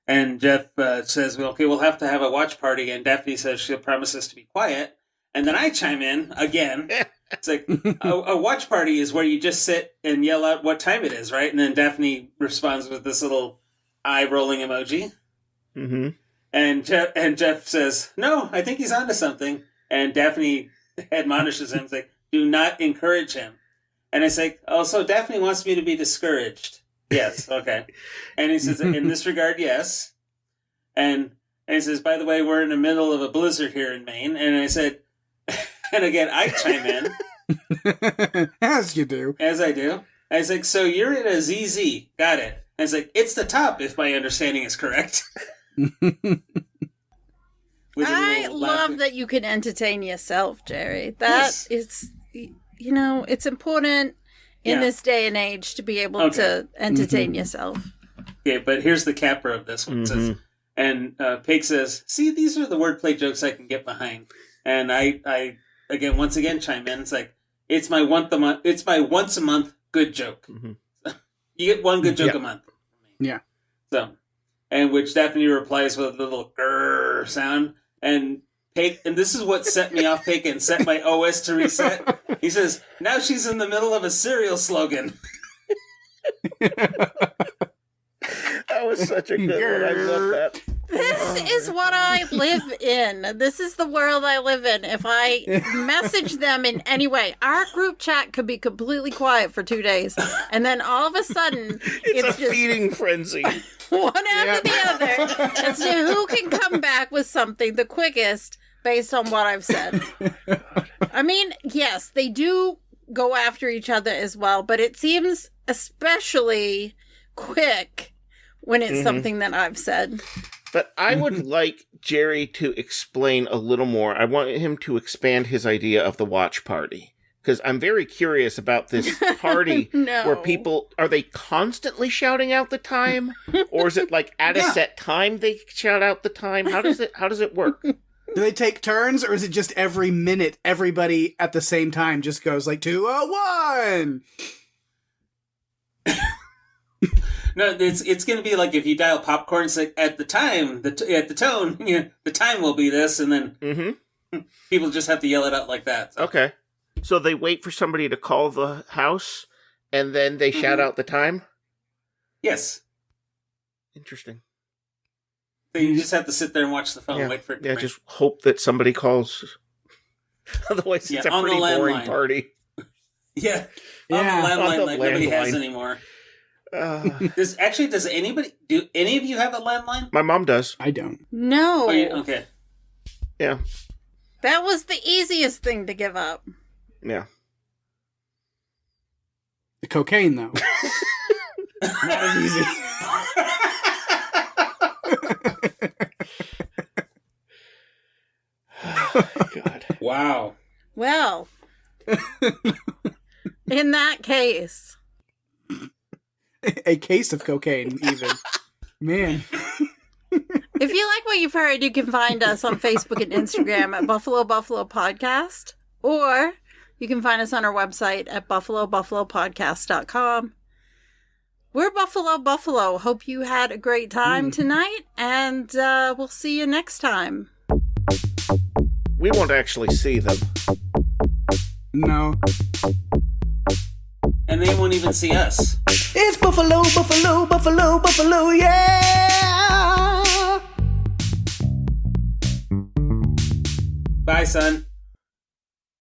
And Jeff says, "Well, okay, we'll have to have a watch party." And Daphne says she'll promise us to be quiet. And then I chime in again. It's like, a watch party is where you just sit and yell out what time it is, right? And then Daphne responds with this little eye-rolling emoji. Mm-hmm. And Jeff says, "No, I think he's onto something." And Daphne admonishes him, like, "Do not encourage him." And it's like, "Oh, so Daphne wants me to be discouraged." Yes, okay. And he says, "In this regard, yes." And he says, "By the way, we're in the middle of a blizzard here in Maine." And I said, and again, I chime in. As you do. As I do. I was like, "So you're in a ZZ. Got it." And it's like, "It's the top, if my understanding is correct." With a I little love laugh. that you can entertain yourself, Jerry. Yes. That is, you know, it's important in Yeah. this day and age to be able to entertain yourself. Okay, but here's the capper of this one. It says, and Peck says, "See, these are the wordplay jokes I can get behind." And I once again chime in. It's like it's my once a month good joke. You get one good joke a month. Yeah. So, and which Daphne replies with a little grrr sound. And Peck, and this is what set me off, Peck, and set my OS to reset. He says, "Now she's in the middle of a cereal slogan." That was such a good one. I love that. This is what I live in. This is the world I live in. If I message them in any way, our group chat could be completely quiet for 2 days. And then all of a sudden, It's a just feeding frenzy. one after the other as to who can come back with something the quickest based on what I've said. I mean, yes, they do go after each other as well, but it seems especially quick when it's something that I've said. But I would like Jerry to explain a little more. I want him to expand his idea of the watch party. Because I'm very curious about this party where people, are they constantly shouting out the time? Or is it like at a set time they shout out the time? How does it work? Do they take turns, or is it just every minute everybody at the same time just goes like 201? No, it's going to be like if you dial popcorn. It's like at the time, at the tone, the time will be this, and then people just have to yell it out like that. So. Okay. So they wait for somebody to call the house, and then they shout out the time? Yes. Interesting. So you just have to sit there and watch the phone, wait for it to ring. Just hope that somebody calls. Otherwise, it's a on the pretty boring landline. party. Yeah. Yeah. On the landline On the like nobody has landline. anymore. Does anybody, do any of you have a landline? My mom does. I don't. No. Oh, okay. Yeah. That was the easiest thing to give up. Yeah. The cocaine, though. Not as easy. God. Wow. Well, in that case, A case of cocaine, even. Man. if you like what you've heard, you can find us on Facebook and Instagram at Buffalo Podcast, or you can find us on our website at buffalopodcast.com. We're Buffalo. Hope you had a great time tonight, and we'll see you next time. We won't actually see them. No. And they won't even see us. It's Buffalo, yeah! Bye, son.